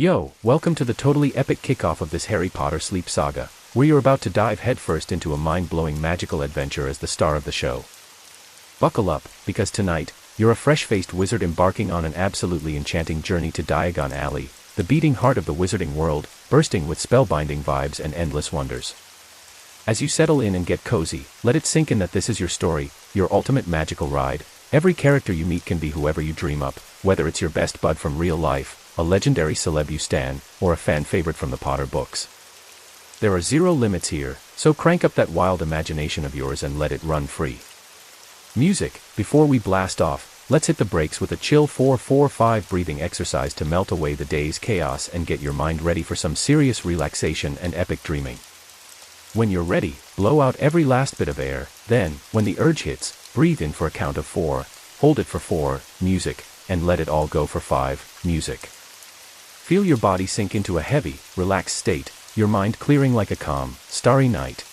Yo, welcome to the totally epic kickoff of this Harry Potter Sleep Saga, where you're about to dive headfirst into a mind-blowing magical adventure as the star of the show. Buckle up, because tonight, you're a fresh-faced wizard embarking on an absolutely enchanting journey to Diagon Alley, the beating heart of the wizarding world, bursting with spellbinding vibes and endless wonders. As you settle in and get cozy, let it sink in that this is your story, your ultimate magical ride. Every character you meet can be whoever you dream up, whether it's your best bud from real life, a legendary celeb you stan, or a fan favorite from the Potter books. There are zero limits here, so crank up that wild imagination of yours and let it run free. Music. Before we blast off, let's hit the brakes with a chill 4-4-5 breathing exercise to melt away the day's chaos and get your mind ready for some serious relaxation and epic dreaming. When you're ready, blow out every last bit of air, then, when the urge hits, breathe in for a count of 4, hold it for 4, music, and let it all go for 5, music. Feel your body sink into a heavy, relaxed state, your mind clearing like a calm, starry night.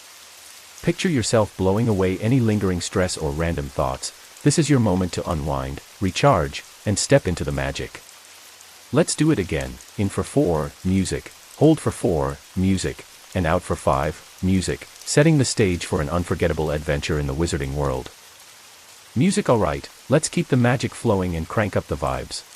Picture yourself blowing away any lingering stress or random thoughts. This is your moment to unwind, recharge, and step into the magic. Let's do it again. In for 4, music, hold for 4, music, and out for 5, music, setting the stage for an unforgettable adventure in the wizarding world. Music. Alright, let's keep the magic flowing and crank up the vibes.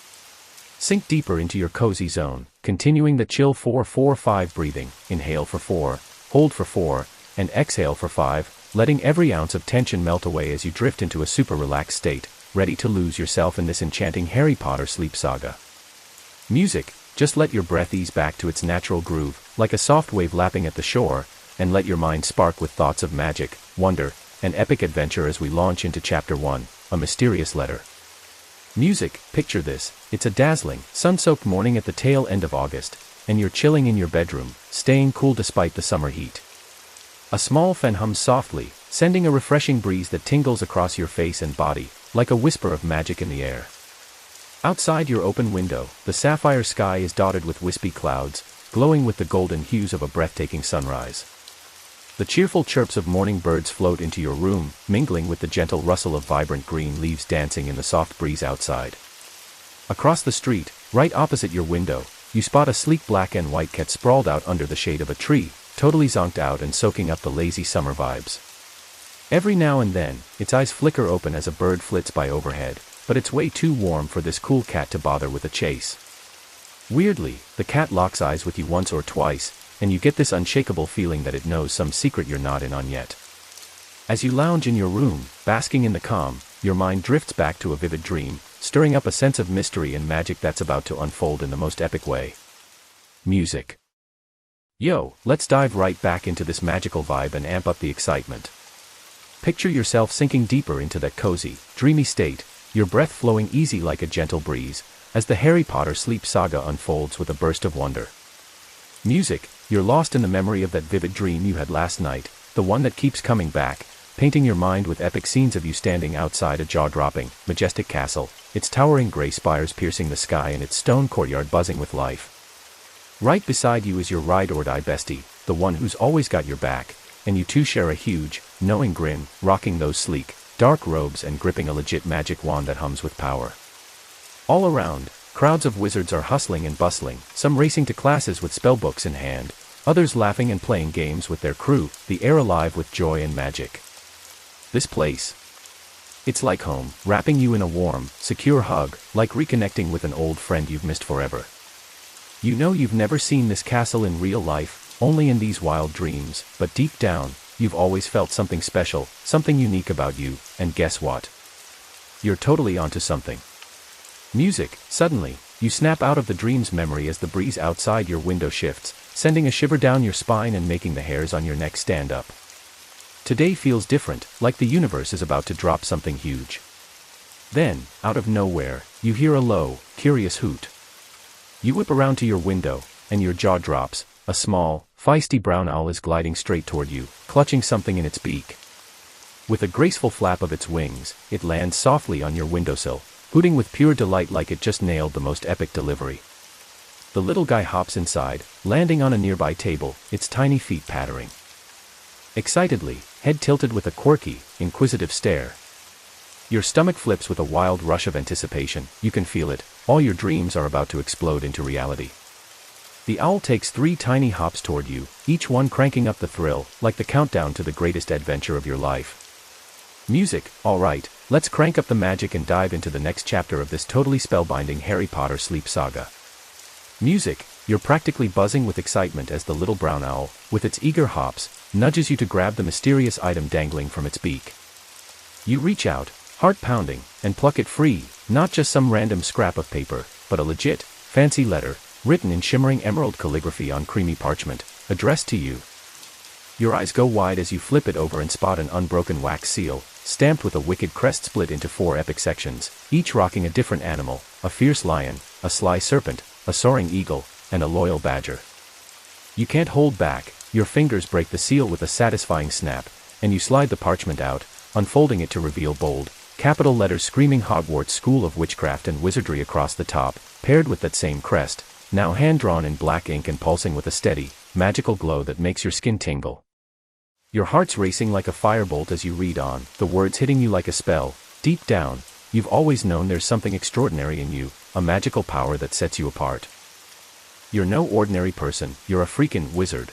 Sink deeper into your cozy zone, continuing the chill 4-4-5 breathing. Inhale for 4, hold for 4, and exhale for 5, letting every ounce of tension melt away as you drift into a super relaxed state, ready to lose yourself in this enchanting Harry Potter Sleep Saga. Music. Just let your breath ease back to its natural groove, like a soft wave lapping at the shore, and let your mind spark with thoughts of magic, wonder, and epic adventure as we launch into Chapter 1, A Mysterious Letter. Music. Picture this, it's a dazzling, sun-soaked morning at the tail end of August, and you're chilling in your bedroom, staying cool despite the summer heat. A small fan hums softly, sending a refreshing breeze that tingles across your face and body, like a whisper of magic in the air. Outside your open window, the sapphire sky is dotted with wispy clouds, glowing with the golden hues of a breathtaking sunrise. The cheerful chirps of morning birds float into your room, mingling with the gentle rustle of vibrant green leaves dancing in the soft breeze outside. Across the street, right opposite your window, you spot a sleek black and white cat sprawled out under the shade of a tree, totally zonked out and soaking up the lazy summer vibes. Every now and then, its eyes flicker open as a bird flits by overhead, but it's way too warm for this cool cat to bother with a chase. Weirdly, the cat locks eyes with you once or twice, and you get this unshakable feeling that it knows some secret you're not in on yet. As you lounge in your room, basking in the calm, your mind drifts back to a vivid dream, stirring up a sense of mystery and magic that's about to unfold in the most epic way. Music. Yo, let's dive right back into this magical vibe and amp up the excitement. Picture yourself sinking deeper into that cozy, dreamy state, your breath flowing easy like a gentle breeze, as the Harry Potter Sleep Saga unfolds with a burst of wonder. Music. You're lost in the memory of that vivid dream you had last night, the one that keeps coming back, painting your mind with epic scenes of you standing outside a jaw-dropping, majestic castle, its towering gray spires piercing the sky and its stone courtyard buzzing with life. Right beside you is your ride-or-die bestie, the one who's always got your back, and you two share a huge, knowing grin, rocking those sleek, dark robes and gripping a legit magic wand that hums with power. All around, crowds of wizards are hustling and bustling, some racing to classes with spellbooks in hand, others laughing and playing games with their crew, the air alive with joy and magic. This place. It's like home, wrapping you in a warm, secure hug, like reconnecting with an old friend you've missed forever. You know you've never seen this castle in real life, only in these wild dreams, but deep down, you've always felt something special, something unique about you, and guess what? You're totally onto something. Music. Suddenly, you snap out of the dream's memory as the breeze outside your window shifts, sending a shiver down your spine and making the hairs on your neck stand up. Today feels different, like the universe is about to drop something huge. Then, out of nowhere, you hear a low, curious hoot. You whip around to your window, and your jaw drops. A small, feisty brown owl is gliding straight toward you, clutching something in its beak. With a graceful flap of its wings, it lands softly on your windowsill, hooting with pure delight like it just nailed the most epic delivery. The little guy hops inside, landing on a nearby table, its tiny feet pattering. Excitedly, head tilted with a quirky, inquisitive stare. Your stomach flips with a wild rush of anticipation, you can feel it, all your dreams are about to explode into reality. The owl takes 3 tiny hops toward you, each one cranking up the thrill, like the countdown to the greatest adventure of your life. Music, alright, let's crank up the magic and dive into the next chapter of this totally spellbinding Harry Potter Sleep Saga. Music, you're practically buzzing with excitement as the little brown owl, with its eager hops, nudges you to grab the mysterious item dangling from its beak. You reach out, heart pounding, and pluck it free, not just some random scrap of paper, but a legit, fancy letter, written in shimmering emerald calligraphy on creamy parchment, addressed to you. Your eyes go wide as you flip it over and spot an unbroken wax seal, stamped with a wicked crest split into 4 epic sections, each rocking a different animal, a fierce lion, a sly serpent, a soaring eagle, and a loyal badger. You can't hold back, your fingers break the seal with a satisfying snap, and you slide the parchment out, unfolding it to reveal bold, capital letters screaming Hogwarts School of Witchcraft and Wizardry across the top, paired with that same crest, now hand-drawn in black ink and pulsing with a steady, magical glow that makes your skin tingle. Your heart's racing like a firebolt as you read on, the words hitting you like a spell. Deep down, you've always known there's something extraordinary in you, a magical power that sets you apart. You're no ordinary person, you're a freaking wizard.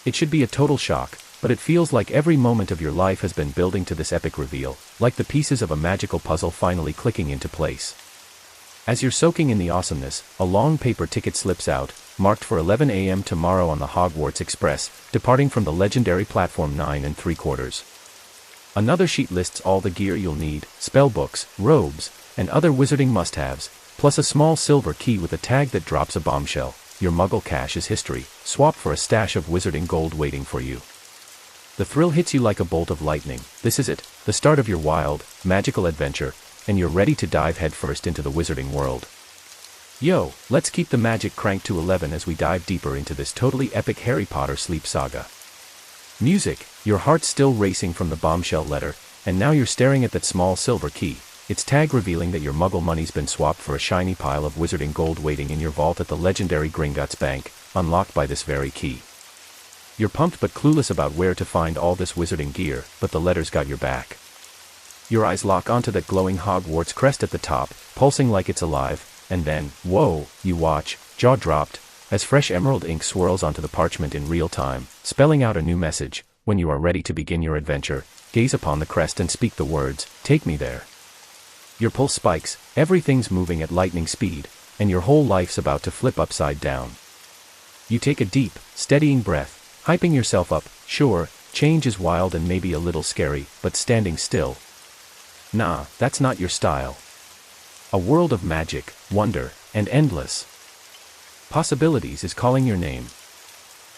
It should be a total shock, but it feels like every moment of your life has been building to this epic reveal, like the pieces of a magical puzzle finally clicking into place. As you're soaking in the awesomeness, a long paper ticket slips out, marked for 11 a.m. tomorrow on the Hogwarts Express, departing from the legendary platform 9 3/4. Another sheet lists all the gear you'll need, spellbooks, robes, and other wizarding must-haves, plus a small silver key with a tag that drops a bombshell. Your muggle cash is history, swap for a stash of wizarding gold waiting for you. The thrill hits you like a bolt of lightning. This is it, the start of your wild, magical adventure, and you're ready to dive headfirst into the wizarding world. Yo, let's keep the magic cranked to 11 as we dive deeper into this totally epic Harry Potter Sleep Saga. Music, your heart's still racing from the bombshell letter, and now you're staring at that small silver key, its tag revealing that your muggle money's been swapped for a shiny pile of wizarding gold waiting in your vault at the legendary Gringotts Bank, unlocked by this very key. You're pumped but clueless about where to find all this wizarding gear, but the letter's got your back. Your eyes lock onto that glowing Hogwarts crest at the top, pulsing like it's alive, and then, whoa, you watch, jaw dropped, as fresh emerald ink swirls onto the parchment in real time, spelling out a new message. When you are ready to begin your adventure, gaze upon the crest and speak the words, "Take me there." Your pulse spikes, everything's moving at lightning speed, and your whole life's about to flip upside down. You take a deep, steadying breath, hyping yourself up. Sure, change is wild and maybe a little scary, but standing still, nah, that's not your style. A world of magic, wonder, and endless possibilities is calling your name.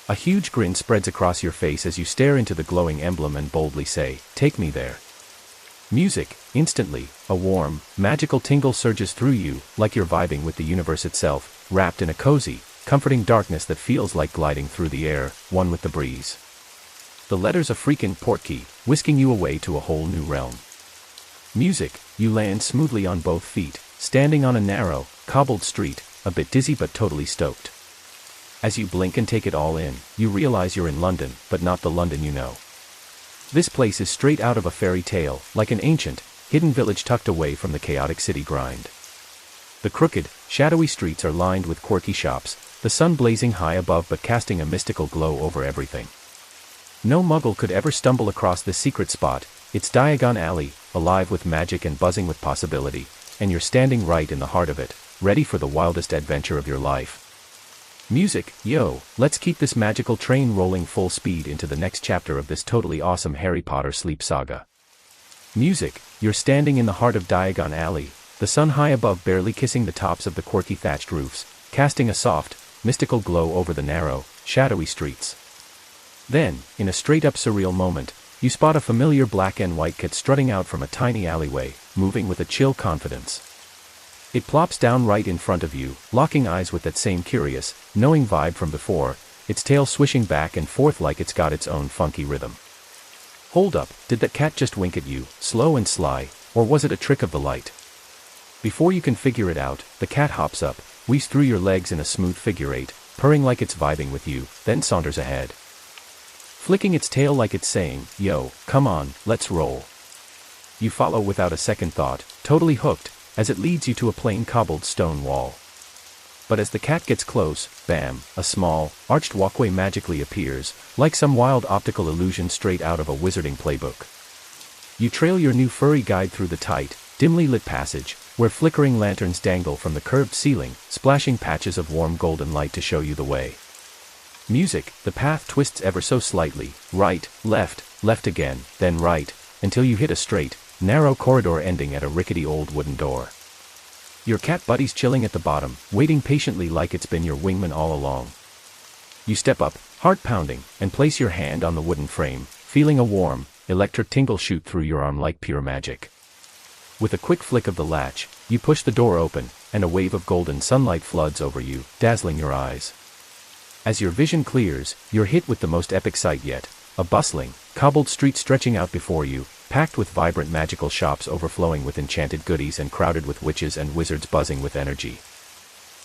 A huge grin spreads across your face as you stare into the glowing emblem and boldly say, "Take me there." Music, instantly, a warm, magical tingle surges through you, like you're vibing with the universe itself, wrapped in a cozy, comforting darkness that feels like gliding through the air, one with the breeze. The letter's a freaking portkey, whisking you away to a whole new realm. Music, you land smoothly on both feet, standing on a narrow, cobbled street, a bit dizzy but totally stoked. As you blink and take it all in, you realize you're in London, but not the London you know. This place is straight out of a fairy tale, like an ancient, hidden village tucked away from the chaotic city grind. The crooked, shadowy streets are lined with quirky shops, the sun blazing high above but casting a mystical glow over everything. No muggle could ever stumble across this secret spot. It's Diagon Alley, alive with magic and buzzing with possibility, and you're standing right in the heart of it, ready for the wildest adventure of your life. Music, yo, let's keep this magical train rolling full speed into the next chapter of this totally awesome Harry Potter Sleep Saga. Music, you're standing in the heart of Diagon Alley, the sun high above barely kissing the tops of the quirky thatched roofs, casting a soft, mystical glow over the narrow, shadowy streets. Then, in a straight-up surreal moment, you spot a familiar black and white cat strutting out from a tiny alleyway, moving with a chill confidence. It plops down right in front of you, locking eyes with that same curious, knowing vibe from before, its tail swishing back and forth like it's got its own funky rhythm. Hold up, did that cat just wink at you, slow and sly, or was it a trick of the light? Before you can figure it out, the cat hops up, weaves through your legs in a smooth figure eight, purring like it's vibing with you, then saunters ahead. Flicking its tail like it's saying, "Yo, come on, let's roll." You follow without a second thought, totally hooked, as it leads you to a plain cobbled stone wall. But as the cat gets close, bam, a small, arched walkway magically appears, like some wild optical illusion straight out of a wizarding playbook. You trail your new furry guide through the tight, dimly lit passage, where flickering lanterns dangle from the curved ceiling, splashing patches of warm golden light to show you the way. Music, the path twists ever so slightly, right, left again, then right, until you hit a straight, narrow corridor ending at a rickety old wooden door. Your cat buddy's chilling at the bottom, waiting patiently like it's been your wingman all along. You step up, heart pounding, and place your hand on the wooden frame, feeling a warm, electric tingle shoot through your arm like pure magic. With a quick flick of the latch, you push the door open, and a wave of golden sunlight floods over you, dazzling your eyes. As your vision clears, you're hit with the most epic sight yet, a bustling, cobbled street stretching out before you, packed with vibrant magical shops overflowing with enchanted goodies and crowded with witches and wizards buzzing with energy.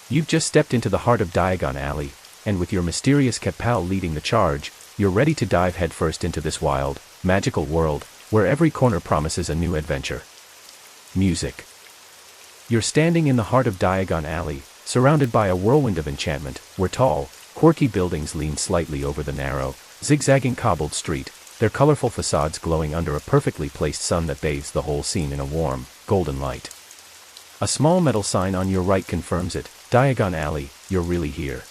You've just stepped into the heart of Diagon Alley, and with your mysterious cat pal leading the charge, you're ready to dive headfirst into this wild, magical world, where every corner promises a new adventure. Music. You're standing in the heart of Diagon Alley, surrounded by a whirlwind of enchantment, where tall, quirky buildings lean slightly over the narrow, zigzagging cobbled street, their colorful facades glowing under a perfectly placed sun that bathes the whole scene in a warm, golden light. A small metal sign on your right confirms it, Diagon Alley, you're really here.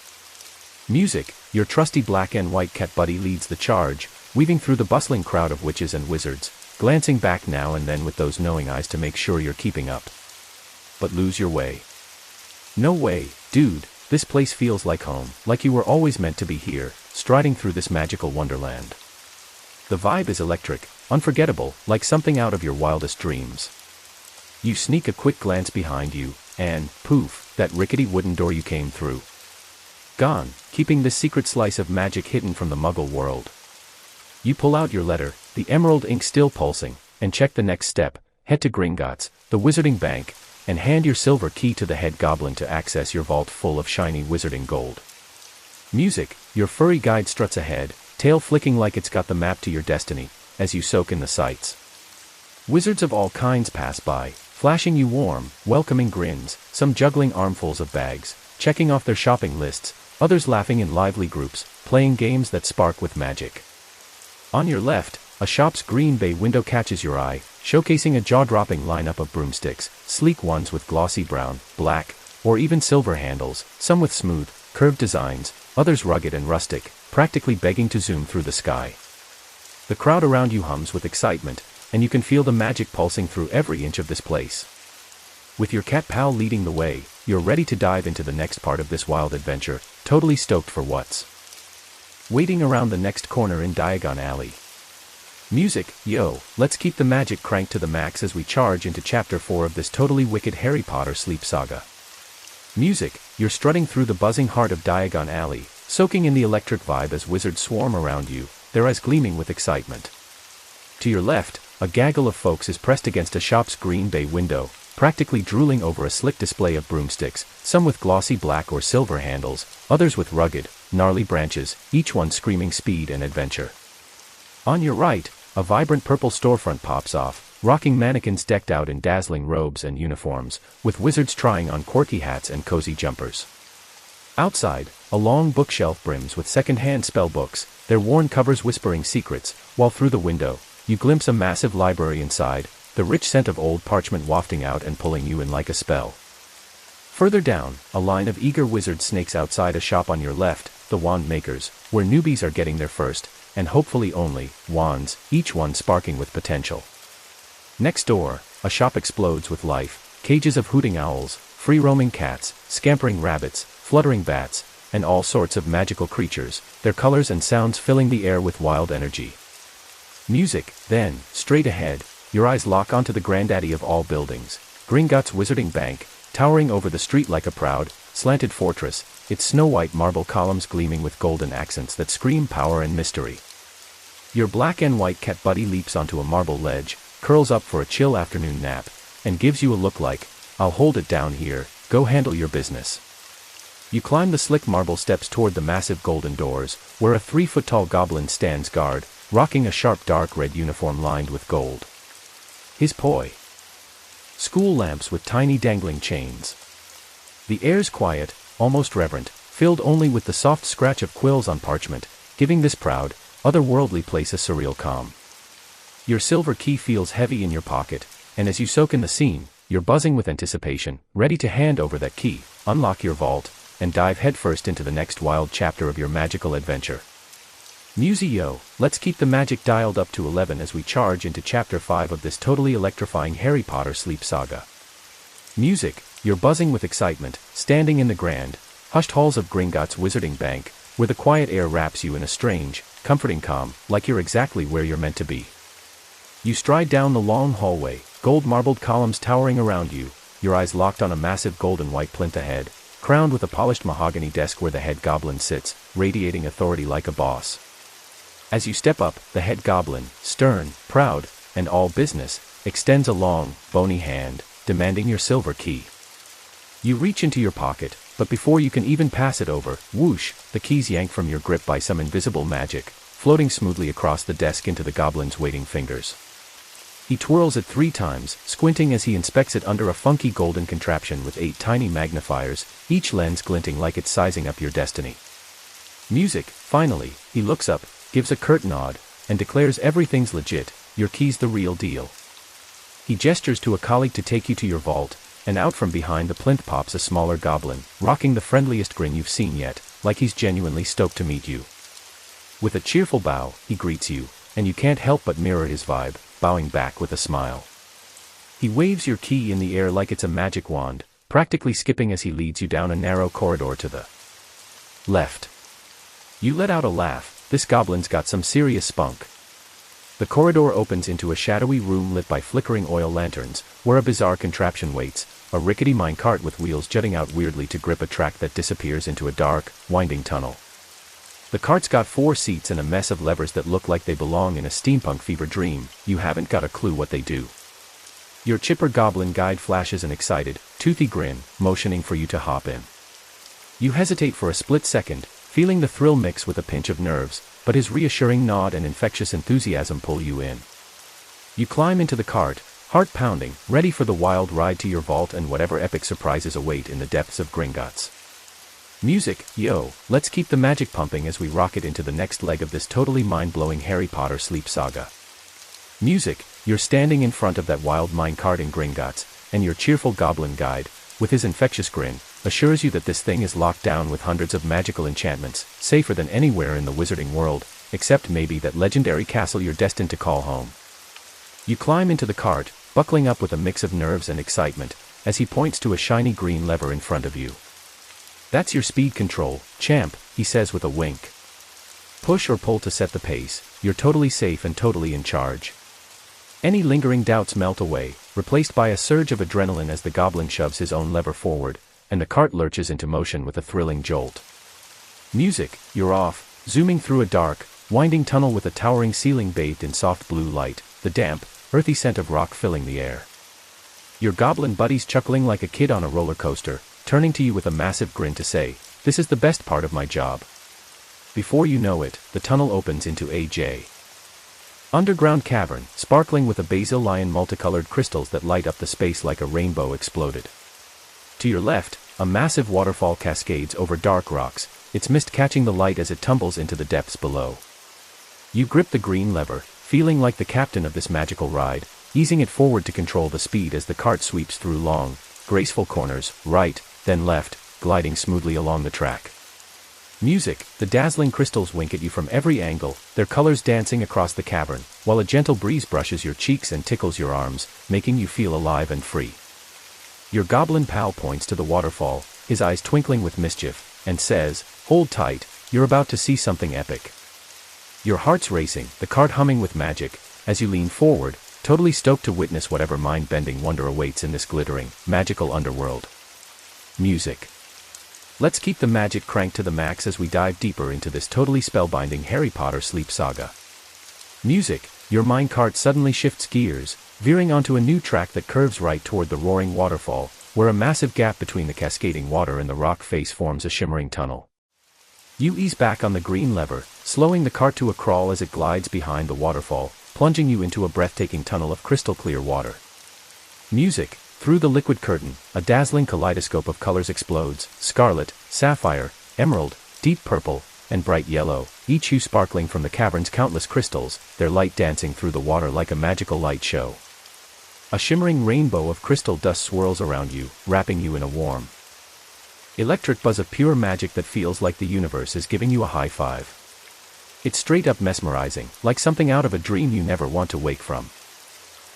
Music, your trusty black and white cat buddy leads the charge, weaving through the bustling crowd of witches and wizards, glancing back now and then with those knowing eyes to make sure you're keeping up. But lose your way. No way, dude, this place feels like home, like you were always meant to be here, striding through this magical wonderland. The vibe is electric, unforgettable, like something out of your wildest dreams. You sneak a quick glance behind you, and, poof, that rickety wooden door you came through. Gone, keeping this secret slice of magic hidden from the muggle world. You pull out your letter, the emerald ink still pulsing, and check the next step, head to Gringotts, the wizarding bank, and hand your silver key to the head goblin to access your vault full of shiny wizarding gold. Music, your furry guide struts ahead, tail flicking like it's got the map to your destiny, as you soak in the sights. Wizards of all kinds pass by, flashing you warm, welcoming grins, some juggling armfuls of bags, checking off their shopping lists, others laughing in lively groups, playing games that spark with magic. On your left, a shop's green bay window catches your eye, showcasing a jaw-dropping lineup of broomsticks, sleek ones with glossy brown, black, or even silver handles, some with smooth, curved designs, others rugged and rustic, practically begging to zoom through the sky. The crowd around you hums with excitement, and you can feel the magic pulsing through every inch of this place. With your cat pal leading the way, you're ready to dive into the next part of this wild adventure, totally stoked for what's waiting around the next corner in Diagon Alley. Music, yo, let's keep the magic cranked to the max as we charge into Chapter 4 of this totally wicked Harry Potter Sleep Saga. Music, you're strutting through the buzzing heart of Diagon Alley, soaking in the electric vibe as wizards swarm around you, their eyes gleaming with excitement. To your left, a gaggle of folks is pressed against a shop's green bay window, practically drooling over a slick display of broomsticks, some with glossy black or silver handles, others with rugged, gnarly branches, each one screaming speed and adventure. On your right, a vibrant purple storefront pops off, rocking mannequins decked out in dazzling robes and uniforms, with wizards trying on quirky hats and cozy jumpers. Outside, a long bookshelf brims with second-hand spellbooks, their worn covers whispering secrets, while through the window, you glimpse a massive library inside, the rich scent of old parchment wafting out and pulling you in like a spell. Further down, a line of eager wizards snakes outside a shop on your left, the Wand Makers, where newbies are getting their first, and hopefully only, wands, each one sparking with potential. Next door, a shop explodes with life, cages of hooting owls, free-roaming cats, scampering rabbits, fluttering bats, and all sorts of magical creatures, their colors and sounds filling the air with wild energy. Music, then, straight ahead, your eyes lock onto the granddaddy of all buildings, Gringotts Wizarding Bank, towering over the street like a proud, slanted fortress, its snow-white marble columns gleaming with golden accents that scream power and mystery. Your black and white cat buddy leaps onto a marble ledge, curls up for a chill afternoon nap, and gives you a look like, "I'll hold it down here, go handle your business." You climb the slick marble steps toward the massive golden doors, where a 3-foot-tall goblin stands guard, rocking a sharp dark red uniform lined with gold. His poi. School lamps with tiny dangling chains. The air's quiet, almost reverent, filled only with the soft scratch of quills on parchment, giving this proud, otherworldly place a surreal calm. Your silver key feels heavy in your pocket, and as you soak in the scene, you're buzzing with anticipation, ready to hand over that key, unlock your vault, and dive headfirst into the next wild chapter of your magical adventure. Museo, let's keep the magic dialed up to 11 as we charge into Chapter 5 of this totally electrifying Harry Potter Sleep Saga. Music, you're buzzing with excitement, standing in the grand, hushed halls of Gringotts Wizarding Bank, where the quiet air wraps you in a strange, comforting calm, like you're exactly where you're meant to be. You stride down the long hallway, gold marbled columns towering around you, your eyes locked on a massive golden white plinth ahead, crowned with a polished mahogany desk where the head goblin sits, radiating authority like a boss. As you step up, the head goblin, stern, proud, and all business, extends a long, bony hand, demanding your silver key. You reach into your pocket, but before you can even pass it over, whoosh, the key's yanked from your grip by some invisible magic, floating smoothly across the desk into the goblin's waiting fingers. He twirls it 3 times, squinting as he inspects it under a funky golden contraption with 8 tiny magnifiers, each lens glinting like it's sizing up your destiny. Music, finally, he looks up, gives a curt nod, and declares everything's legit, your key's the real deal. He gestures to a colleague to take you to your vault, and out from behind the plinth pops a smaller goblin, rocking the friendliest grin you've seen yet, like he's genuinely stoked to meet you. With a cheerful bow, he greets you, and you can't help but mirror his vibe, bowing back with a smile. He waves your key in the air like it's a magic wand, practically skipping as he leads you down a narrow corridor to the left. You let out a laugh. This goblin's got some serious spunk. The corridor opens into a shadowy room lit by flickering oil lanterns, where a bizarre contraption waits, a rickety minecart with wheels jutting out weirdly to grip a track that disappears into a dark, winding tunnel. The cart's got 4 seats and a mess of levers that look like they belong in a steampunk fever dream. You haven't got a clue what they do. Your chipper goblin guide flashes an excited, toothy grin, motioning for you to hop in. You hesitate for a split second, feeling the thrill mix with a pinch of nerves, but his reassuring nod and infectious enthusiasm pull you in. You climb into the cart, heart pounding, ready for the wild ride to your vault and whatever epic surprises await in the depths of Gringotts. Music, yo, let's keep the magic pumping as we rocket into the next leg of this totally mind-blowing Harry Potter Sleep Saga. Music, you're standing in front of that wild minecart in Gringotts, and your cheerful goblin guide, with his infectious grin, assures you that this thing is locked down with hundreds of magical enchantments, safer than anywhere in the wizarding world, except maybe that legendary castle you're destined to call home. You climb into the cart, buckling up with a mix of nerves and excitement, as he points to a shiny green lever in front of you. That's your speed control, champ, he says with a wink. Push or pull to set the pace, you're totally safe and totally in charge. Any lingering doubts melt away, replaced by a surge of adrenaline as the goblin shoves his own lever forward, and the cart lurches into motion with a thrilling jolt. Music, you're off, zooming through a dark, winding tunnel with a towering ceiling bathed in soft blue light, the damp, earthy scent of rock filling the air. Your goblin buddies chuckling like a kid on a roller coaster, turning to you with a massive grin to say, "This is the best part of my job." Before you know it, the tunnel opens into a underground cavern, sparkling with a basil-lion multicolored crystals that light up the space like a rainbow exploded. To your left, a massive waterfall cascades over dark rocks, its mist catching the light as it tumbles into the depths below. You grip the green lever, feeling like the captain of this magical ride, easing it forward to control the speed as the cart sweeps through long, graceful corners, right, then left, gliding smoothly along the track. Music, the dazzling crystals wink at you from every angle, their colors dancing across the cavern, while a gentle breeze brushes your cheeks and tickles your arms, making you feel alive and free. Your goblin pal points to the waterfall, his eyes twinkling with mischief, and says, "Hold tight, you're about to see something epic." Your heart's racing, the cart humming with magic, as you lean forward, totally stoked to witness whatever mind-bending wonder awaits in this glittering, magical underworld. Music. Let's keep the magic cranked to the max as we dive deeper into this totally spellbinding Harry Potter Sleep Saga. Music, your minecart suddenly shifts gears, veering onto a new track that curves right toward the roaring waterfall, where a massive gap between the cascading water and the rock face forms a shimmering tunnel. You ease back on the green lever, slowing the cart to a crawl as it glides behind the waterfall, plunging you into a breathtaking tunnel of crystal clear water. Music, Through the liquid curtain, a dazzling kaleidoscope of colors explodes: scarlet, sapphire, emerald, deep purple, and bright yellow, each hue sparkling from the cavern's countless crystals, their light dancing through the water like a magical light show. A shimmering rainbow of crystal dust swirls around you, wrapping you in a warm, electric buzz of pure magic that feels like the universe is giving you a high five. It's straight up mesmerizing, like something out of a dream you never want to wake from.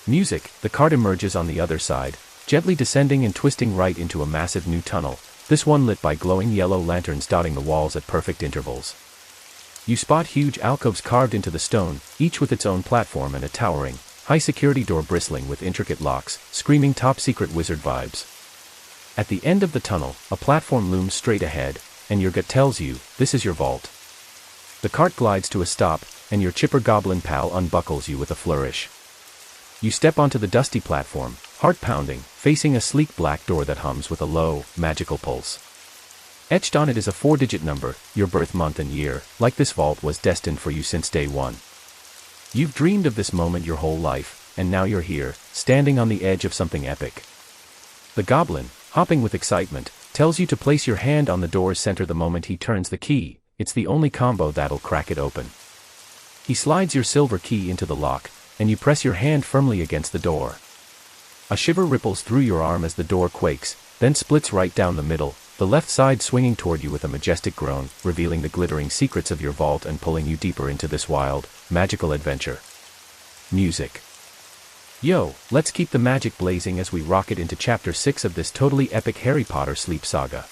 Music, the cart emerges on the other side, gently descending and twisting right into a massive new tunnel, this one lit by glowing yellow lanterns dotting the walls at perfect intervals. You spot huge alcoves carved into the stone, each with its own platform and a towering, high-security door bristling with intricate locks, screaming top-secret wizard vibes. At the end of the tunnel, a platform looms straight ahead, and your gut tells you, this is your vault. The cart glides to a stop, and your chipper goblin pal unbuckles you with a flourish. You step onto the dusty platform, heart pounding, facing a sleek black door that hums with a low, magical pulse. Etched on it is a 4-digit number, your birth month and year, like this vault was destined for you since day one. You've dreamed of this moment your whole life, and now you're here, standing on the edge of something epic. The goblin, hopping with excitement, tells you to place your hand on the door's center the moment he turns the key. It's the only combo that'll crack it open. He slides your silver key into the lock, and you press your hand firmly against the door. A shiver ripples through your arm as the door quakes, then splits right down the middle, the left side swinging toward you with a majestic groan, revealing the glittering secrets of your vault and pulling you deeper into this wild, magical adventure. Music. Yo, let's keep the magic blazing as we rocket into Chapter 6 of this totally epic Harry Potter Sleep Saga.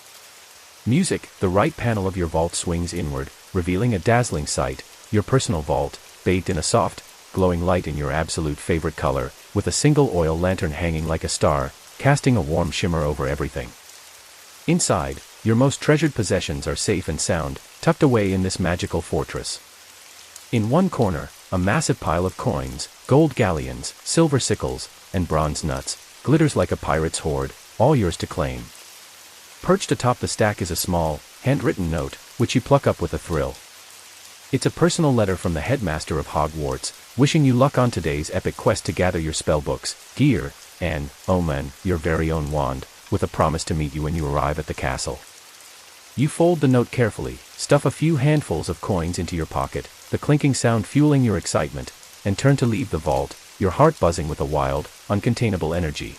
Music, the right panel of your vault swings inward, revealing a dazzling sight, your personal vault, bathed in a soft, glowing light in your absolute favorite color, with a single oil lantern hanging like a star, casting a warm shimmer over everything. Inside, your most treasured possessions are safe and sound, tucked away in this magical fortress. In one corner, a massive pile of coins, gold galleons, silver sickles, and bronze nuts, glitters like a pirate's hoard, all yours to claim. Perched atop the stack is a small, handwritten note, which you pluck up with a thrill. It's a personal letter from the headmaster of Hogwarts, wishing you luck on today's epic quest to gather your spellbooks, gear, and, oh man, your very own wand, with a promise to meet you when you arrive at the castle. You fold the note carefully, stuff a few handfuls of coins into your pocket, the clinking sound fueling your excitement, and turn to leave the vault, your heart buzzing with a wild, uncontainable energy.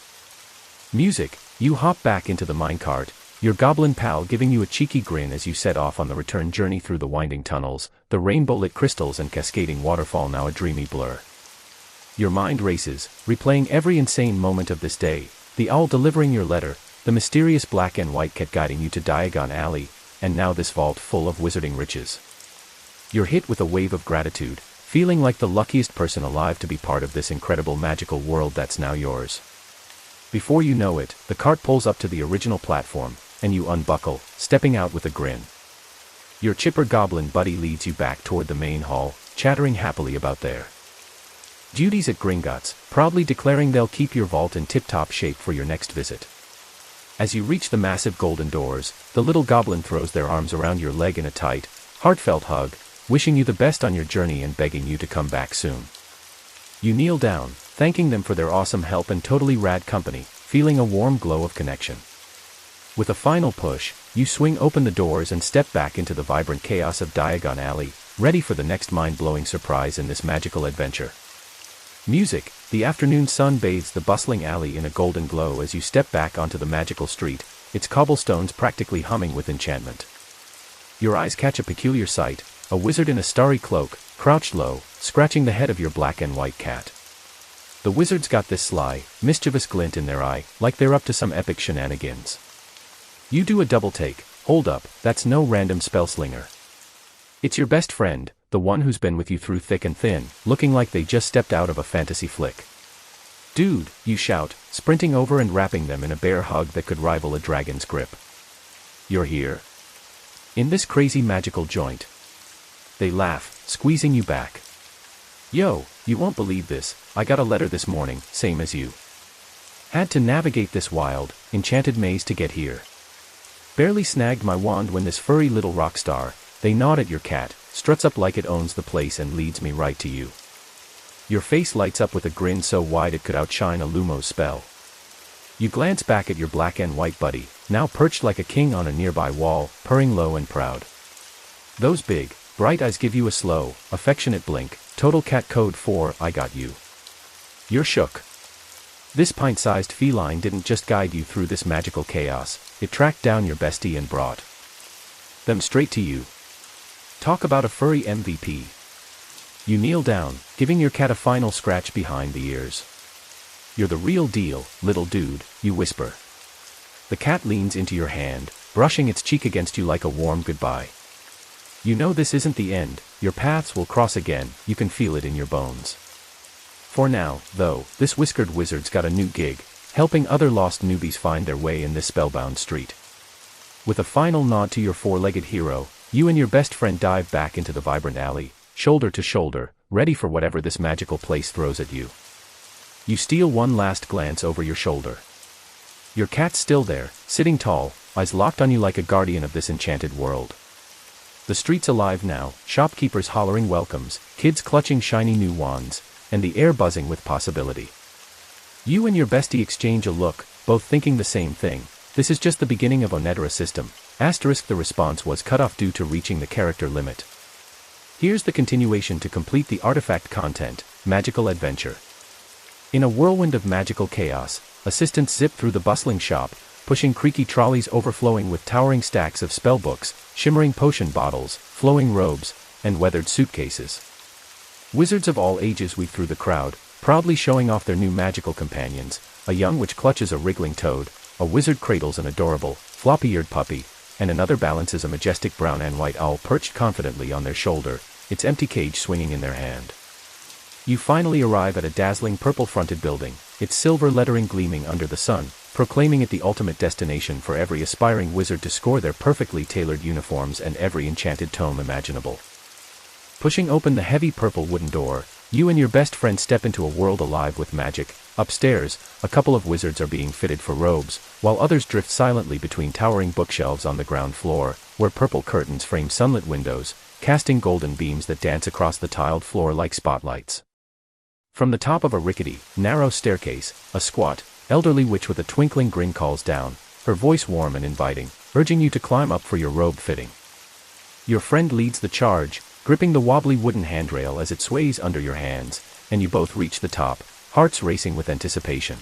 Music, you hop back into the minecart, your goblin pal giving you a cheeky grin as you set off on the return journey through the winding tunnels, the rainbow-lit crystals and cascading waterfall now a dreamy blur. Your mind races, replaying every insane moment of this day, the owl delivering your letter, the mysterious black and white cat guiding you to Diagon Alley, and now this vault full of wizarding riches. You're hit with a wave of gratitude, feeling like the luckiest person alive to be part of this incredible magical world that's now yours. Before you know it, the cart pulls up to the original platform, and you unbuckle, stepping out with a grin. Your chipper goblin buddy leads you back toward the main hall, chattering happily about their duties at Gringotts, proudly declaring they'll keep your vault in tip-top shape for your next visit. As you reach the massive golden doors, the little goblin throws their arms around your leg in a tight, heartfelt hug, wishing you the best on your journey and begging you to come back soon. You kneel down, thanking them for their awesome help and totally rad company, feeling a warm glow of connection. With a final push, you swing open the doors and step back into the vibrant chaos of Diagon Alley, ready for the next mind-blowing surprise in this magical adventure. Music, the afternoon sun bathes the bustling alley in a golden glow as you step back onto the magical street, its cobblestones practically humming with enchantment. Your eyes catch a peculiar sight, a wizard in a starry cloak, crouched low, scratching the head of your black and white cat. The wizard's got this sly, mischievous glint in their eye, like they're up to some epic shenanigans. You do a double take. Hold up, that's no random spellslinger. It's your best friend, the one who's been with you through thick and thin, looking like they just stepped out of a fantasy flick. Dude, you shout, sprinting over and wrapping them in a bear hug that could rival a dragon's grip. You're here. In this crazy magical joint. They laugh, squeezing you back. Yo, you won't believe this, I got a letter this morning, same as you. Had to navigate this wild, enchanted maze to get here. Barely snagged my wand when this furry little rock star, they nod at your cat, struts up like it owns the place and leads me right to you. Your face lights up with a grin so wide it could outshine a Lumos spell. You glance back at your black and white buddy, now perched like a king on a nearby wall, purring low and proud. Those big, bright eyes give you a slow, affectionate blink. Total cat code for "I got you." You're shook. This pint-sized feline didn't just guide you through this magical chaos, it tracked down your bestie and brought them straight to you. Talk about a furry MVP. You kneel down, giving your cat a final scratch behind the ears. "You're the real deal, little dude," you whisper. The cat leans into your hand, brushing its cheek against you like a warm goodbye. You know this isn't the end, your paths will cross again, you can feel it in your bones. For now, though, this whiskered wizard's got a new gig, helping other lost newbies find their way in this spellbound street. With a final nod to your four-legged hero, you and your best friend dive back into the vibrant alley, shoulder to shoulder, ready for whatever this magical place throws at you. You steal one last glance over your shoulder. Your cat's still there, sitting tall, eyes locked on you like a guardian of this enchanted world. The street's alive now, shopkeepers hollering welcomes, kids clutching shiny new wands, and the air buzzing with possibility. You and your bestie exchange a look, both thinking the same thing. This is just the beginning of Onetra system. The response was cut off due to reaching the character limit. Here's the continuation to complete the artifact content, Magical Adventure. In a whirlwind of magical chaos, assistants zip through the bustling shop, pushing creaky trolleys overflowing with towering stacks of spellbooks, shimmering potion bottles, flowing robes, and weathered suitcases. Wizards of all ages weave through the crowd, proudly showing off their new magical companions, a young witch clutches a wriggling toad, a wizard cradles an adorable, floppy-eared puppy, and another balances a majestic brown and white owl perched confidently on their shoulder, its empty cage swinging in their hand. You finally arrive at a dazzling purple-fronted building, its silver lettering gleaming under the sun, proclaiming it the ultimate destination for every aspiring wizard to score their perfectly tailored uniforms and every enchanted tome imaginable. Pushing open the heavy purple wooden door, you and your best friend step into a world alive with magic. Upstairs, a couple of wizards are being fitted for robes, while others drift silently between towering bookshelves on the ground floor, where purple curtains frame sunlit windows, casting golden beams that dance across the tiled floor like spotlights. From the top of a rickety, narrow staircase, a squat, elderly witch with a twinkling grin calls down, her voice warm and inviting, urging you to climb up for your robe fitting. Your friend leads the charge, gripping the wobbly wooden handrail as it sways under your hands, and you both reach the top, hearts racing with anticipation.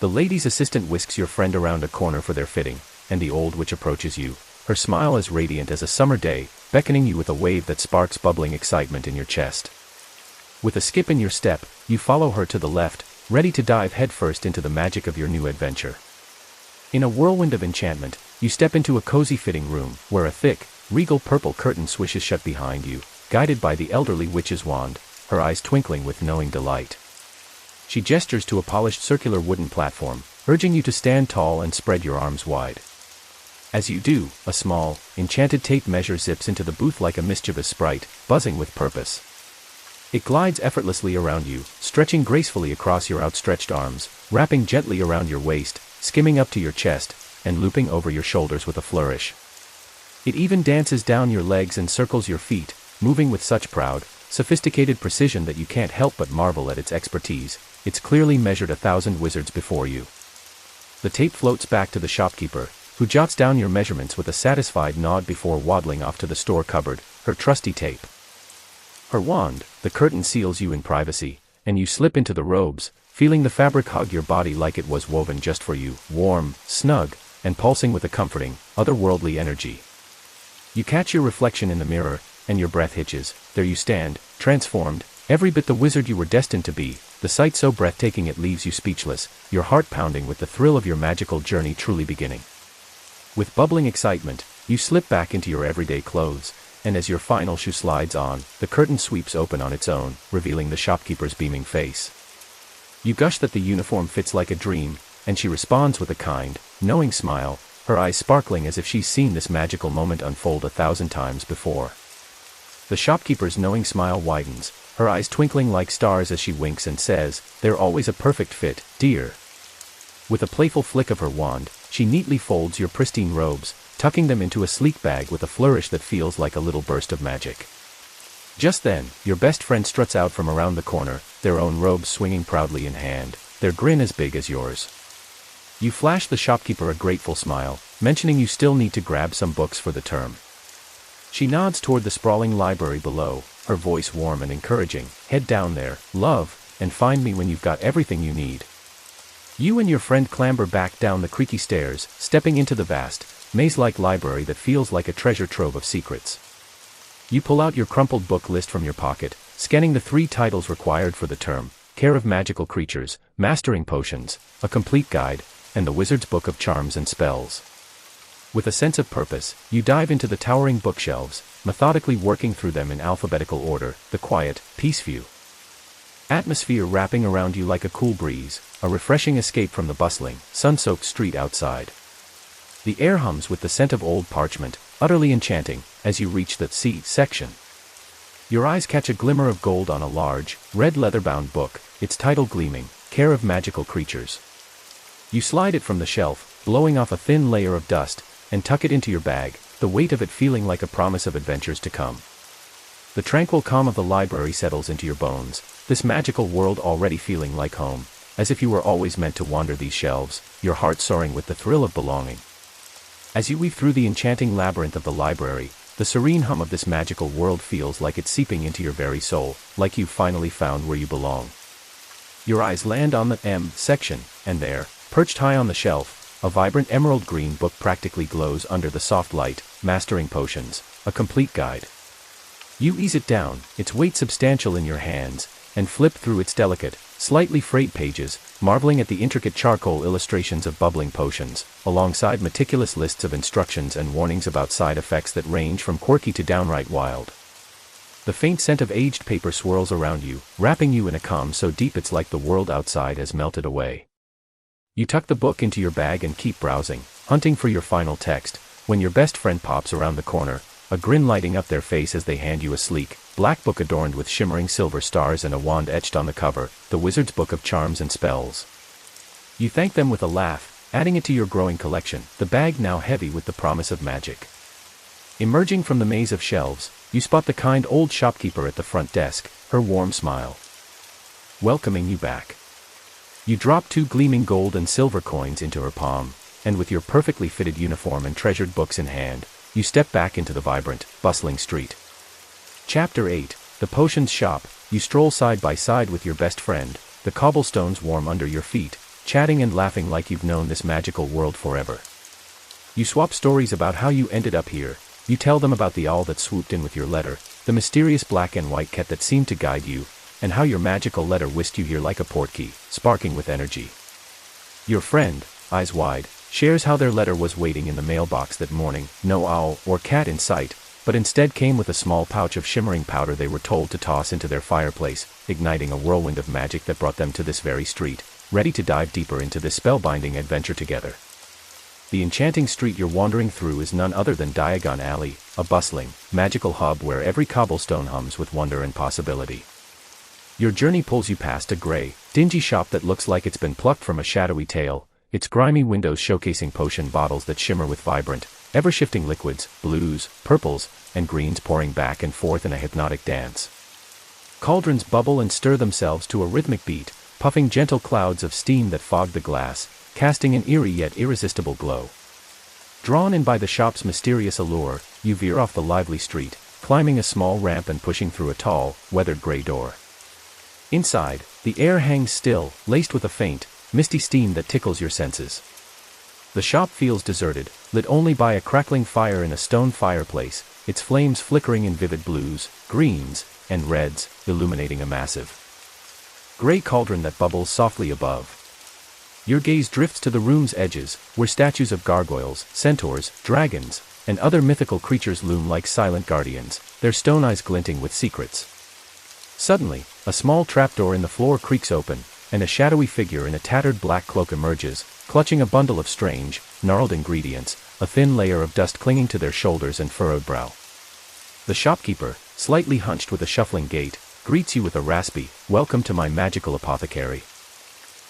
The lady's assistant whisks your friend around a corner for their fitting, and the old witch approaches you, her smile as radiant as a summer day, beckoning you with a wave that sparks bubbling excitement in your chest. With a skip in your step, you follow her to the left, ready to dive headfirst into the magic of your new adventure. In a whirlwind of enchantment, you step into a cozy fitting room, where a thick, regal purple curtain swishes shut behind you, guided by the elderly witch's wand, her eyes twinkling with knowing delight. She gestures to a polished circular wooden platform, urging you to stand tall and spread your arms wide. As you do, a small, enchanted tape measure zips into the booth like a mischievous sprite, buzzing with purpose. It glides effortlessly around you, stretching gracefully across your outstretched arms, wrapping gently around your waist, skimming up to your chest, and looping over your shoulders with a flourish. It even dances down your legs and circles your feet, moving with such proud, sophisticated precision that you can't help but marvel at its expertise. It's clearly measured 1,000 wizards before you. The tape floats back to the shopkeeper, who jots down your measurements with a satisfied nod before waddling off to the store cupboard, her trusty tape. Her wand, the curtain seals you in privacy, and you slip into the robes, feeling the fabric hug your body like it was woven just for you, warm, snug, and pulsing with a comforting, otherworldly energy. You catch your reflection in the mirror, and your breath hitches. There you stand, transformed, every bit the wizard you were destined to be, the sight so breathtaking it leaves you speechless, your heart pounding with the thrill of your magical journey truly beginning. With bubbling excitement, you slip back into your everyday clothes, and as your final shoe slides on, the curtain sweeps open on its own, revealing the shopkeeper's beaming face. You gush that the uniform fits like a dream, and she responds with a kind, knowing smile, her eyes sparkling as if she's seen this magical moment unfold 1,000 times before. The shopkeeper's knowing smile widens, her eyes twinkling like stars as she winks and says, "They're always a perfect fit, dear." With a playful flick of her wand, she neatly folds your pristine robes, tucking them into a sleek bag with a flourish that feels like a little burst of magic. Just then, your best friend struts out from around the corner, their own robes swinging proudly in hand, their grin as big as yours. You flash the shopkeeper a grateful smile, mentioning you still need to grab some books for the term. She nods toward the sprawling library below, her voice warm and encouraging. Head down there, love, and find me when you've got everything you need. You and your friend clamber back down the creaky stairs, stepping into the vast, maze-like library that feels like a treasure trove of secrets. You pull out your crumpled book list from your pocket, scanning the 3 titles required for the term: Care of Magical Creatures, Mastering Potions, A Complete Guide, and The Wizard's Book of Charms and Spells. With a sense of purpose, you dive into the towering bookshelves, methodically working through them in alphabetical order, the quiet, peaceful atmosphere wrapping around you like a cool breeze, a refreshing escape from the bustling, sun-soaked street outside. The air hums with the scent of old parchment, utterly enchanting, as you reach the C section. Your eyes catch a glimmer of gold on a large, red leather-bound book, its title gleaming, Care of Magical Creatures. You slide it from the shelf, blowing off a thin layer of dust, and tuck it into your bag, the weight of it feeling like a promise of adventures to come. The tranquil calm of the library settles into your bones, this magical world already feeling like home, as if you were always meant to wander these shelves, your heart soaring with the thrill of belonging. As you weave through the enchanting labyrinth of the library, the serene hum of this magical world feels like it's seeping into your very soul, like you've finally found where you belong. Your eyes land on the M section, and there, perched high on the shelf, a vibrant emerald green book practically glows under the soft light, Mastering Potions, A Complete Guide. You ease it down, its weight substantial in your hands, and flip through its delicate, slightly frayed pages, marveling at the intricate charcoal illustrations of bubbling potions, alongside meticulous lists of instructions and warnings about side effects that range from quirky to downright wild. The faint scent of aged paper swirls around you, wrapping you in a calm so deep it's like the world outside has melted away. You tuck the book into your bag and keep browsing, hunting for your final text, when your best friend pops around the corner, a grin lighting up their face as they hand you a sleek, black book adorned with shimmering silver stars and a wand etched on the cover, The Wizard's Book of Charms and Spells. You thank them with a laugh, adding it to your growing collection, the bag now heavy with the promise of magic. Emerging from the maze of shelves, you spot the kind old shopkeeper at the front desk, her warm smile welcoming you back. You drop 2 gleaming gold and silver coins into her palm, and with your perfectly fitted uniform and treasured books in hand, you step back into the vibrant, bustling street. Chapter 8, The Potions Shop. You stroll side by side with your best friend, the cobblestones warm under your feet, chatting and laughing like you've known this magical world forever. You swap stories about how you ended up here, you tell them about the owl that swooped in with your letter, the mysterious black and white cat that seemed to guide you, and how your magical letter whisked you here like a portkey, sparking with energy. Your friend, eyes wide, shares how their letter was waiting in the mailbox that morning, no owl or cat in sight, but instead came with a small pouch of shimmering powder they were told to toss into their fireplace, igniting a whirlwind of magic that brought them to this very street, ready to dive deeper into this spellbinding adventure together. The enchanting street you're wandering through is none other than Diagon Alley, a bustling, magical hub where every cobblestone hums with wonder and possibility. Your journey pulls you past a gray, dingy shop that looks like it's been plucked from a shadowy tale, its grimy windows showcasing potion bottles that shimmer with vibrant, ever-shifting liquids, blues, purples, and greens pouring back and forth in a hypnotic dance. Cauldrons bubble and stir themselves to a rhythmic beat, puffing gentle clouds of steam that fog the glass, casting an eerie yet irresistible glow. Drawn in by the shop's mysterious allure, you veer off the lively street, climbing a small ramp and pushing through a tall, weathered gray door. Inside, the air hangs still, laced with a faint, misty steam that tickles your senses. The shop feels deserted, lit only by a crackling fire in a stone fireplace, its flames flickering in vivid blues, greens, and reds, illuminating a massive gray cauldron that bubbles softly above. Your gaze drifts to the room's edges, where statues of gargoyles, centaurs, dragons, and other mythical creatures loom like silent guardians, their stone eyes glinting with secrets. Suddenly, a small trapdoor in the floor creaks open, and a shadowy figure in a tattered black cloak emerges, clutching a bundle of strange, gnarled ingredients, a thin layer of dust clinging to their shoulders and furrowed brow. The shopkeeper, slightly hunched with a shuffling gait, greets you with a raspy, "Welcome to my magical apothecary."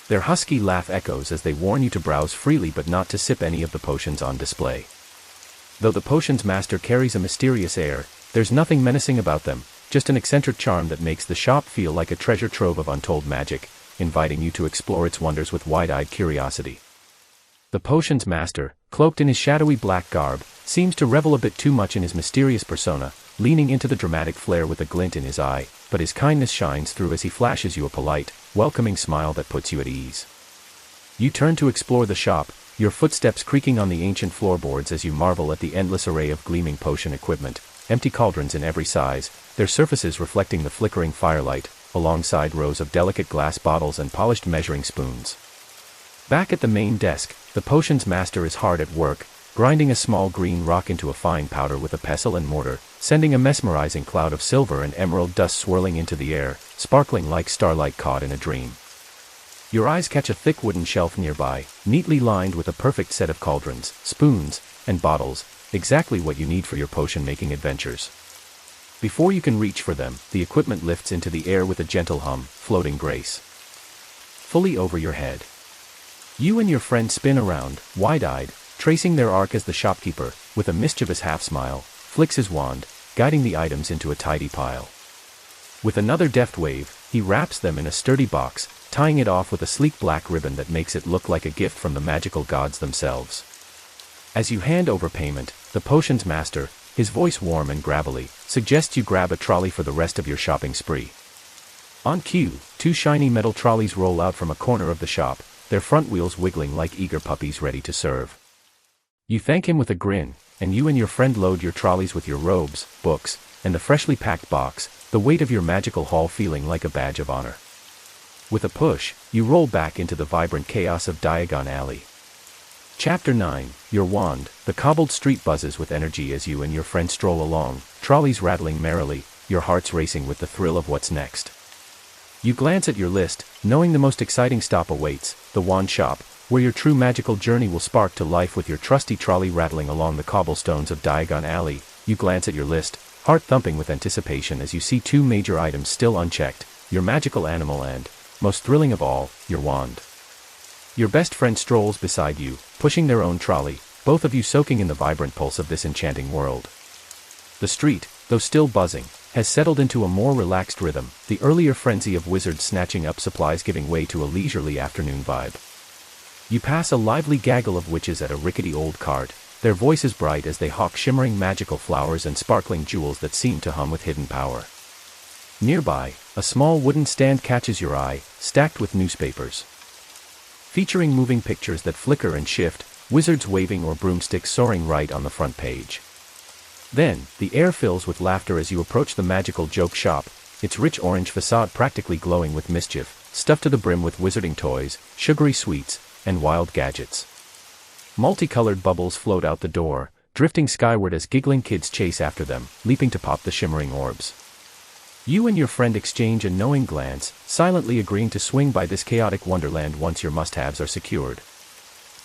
Their husky laugh echoes as they warn you to browse freely but not to sip any of the potions on display. Though the potions master carries a mysterious air, there's nothing menacing about them, just an eccentric charm that makes the shop feel like a treasure trove of untold magic, inviting you to explore its wonders with wide-eyed curiosity. The potions master, cloaked in his shadowy black garb, seems to revel a bit too much in his mysterious persona, leaning into the dramatic flair with a glint in his eye, but his kindness shines through as he flashes you a polite, welcoming smile that puts you at ease. You turn to explore the shop, your footsteps creaking on the ancient floorboards as you marvel at the endless array of gleaming potion equipment, empty cauldrons in every size, their surfaces reflecting the flickering firelight, alongside rows of delicate glass bottles and polished measuring spoons. Back at the main desk, the potions master is hard at work, grinding a small green rock into a fine powder with a pestle and mortar, sending a mesmerizing cloud of silver and emerald dust swirling into the air, sparkling like starlight caught in a dream. Your eyes catch a thick wooden shelf nearby, neatly lined with a perfect set of cauldrons, spoons, and bottles, exactly what you need for your potion-making adventures. Before you can reach for them, the equipment lifts into the air with a gentle hum, floating grace. Fully over your head. You and your friend spin around, wide-eyed, tracing their arc as the shopkeeper, with a mischievous half-smile, flicks his wand, guiding the items into a tidy pile. With another deft wave, he wraps them in a sturdy box, tying it off with a sleek black ribbon that makes it look like a gift from the magical gods themselves. As you hand over payment, the potions master, his voice warm and gravelly, suggests you grab a trolley for the rest of your shopping spree. On cue, 2 shiny metal trolleys roll out from a corner of the shop, their front wheels wiggling like eager puppies ready to serve. You thank him with a grin, and you and your friend load your trolleys with your robes, books, and the freshly packed box, the weight of your magical haul feeling like a badge of honor. With a push, you roll back into the vibrant chaos of Diagon Alley. Chapter 9, Your Wand. The cobbled street buzzes with energy as you and your friend stroll along, trolleys rattling merrily, your hearts racing with the thrill of what's next. You glance at your list, knowing the most exciting stop awaits, the wand shop, where your true magical journey will spark to life with your trusty trolley rattling along the cobblestones of Diagon Alley. You glance at your list, heart thumping with anticipation as you see 2 major items still unchecked, your magical animal and, most thrilling of all, your wand. Your best friend strolls beside you, pushing their own trolley, both of you soaking in the vibrant pulse of this enchanting world. The street, though still buzzing, has settled into a more relaxed rhythm, the earlier frenzy of wizards snatching up supplies giving way to a leisurely afternoon vibe. You pass a lively gaggle of witches at a rickety old cart, their voices bright as they hawk shimmering magical flowers and sparkling jewels that seem to hum with hidden power. Nearby, a small wooden stand catches your eye, stacked with newspapers. Featuring moving pictures that flicker and shift, wizards waving or broomsticks soaring right on the front page. Then, the air fills with laughter as you approach the magical joke shop, its rich orange facade practically glowing with mischief, stuffed to the brim with wizarding toys, sugary sweets, and wild gadgets. Multicolored bubbles float out the door, drifting skyward as giggling kids chase after them, leaping to pop the shimmering orbs. You and your friend exchange a knowing glance, silently agreeing to swing by this chaotic wonderland once your must-haves are secured.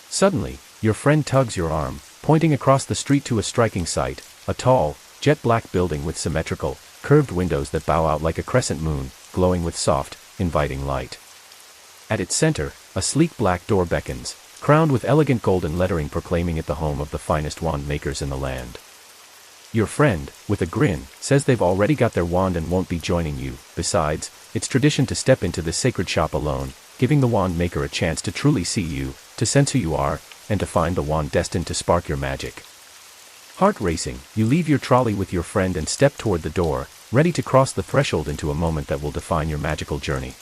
Suddenly, your friend tugs your arm, pointing across the street to a striking sight, a tall, jet-black building with symmetrical, curved windows that bow out like a crescent moon, glowing with soft, inviting light. At its center, a sleek black door beckons, crowned with elegant golden lettering proclaiming it the home of the finest wand makers in the land. Your friend, with a grin, says they've already got their wand and won't be joining you. Besides, it's tradition to step into this sacred shop alone, giving the wand maker a chance to truly see you, to sense who you are, and to find the wand destined to spark your magic. Heart racing, you leave your trolley with your friend and step toward the door, ready to cross the threshold into a moment that will define your magical journey.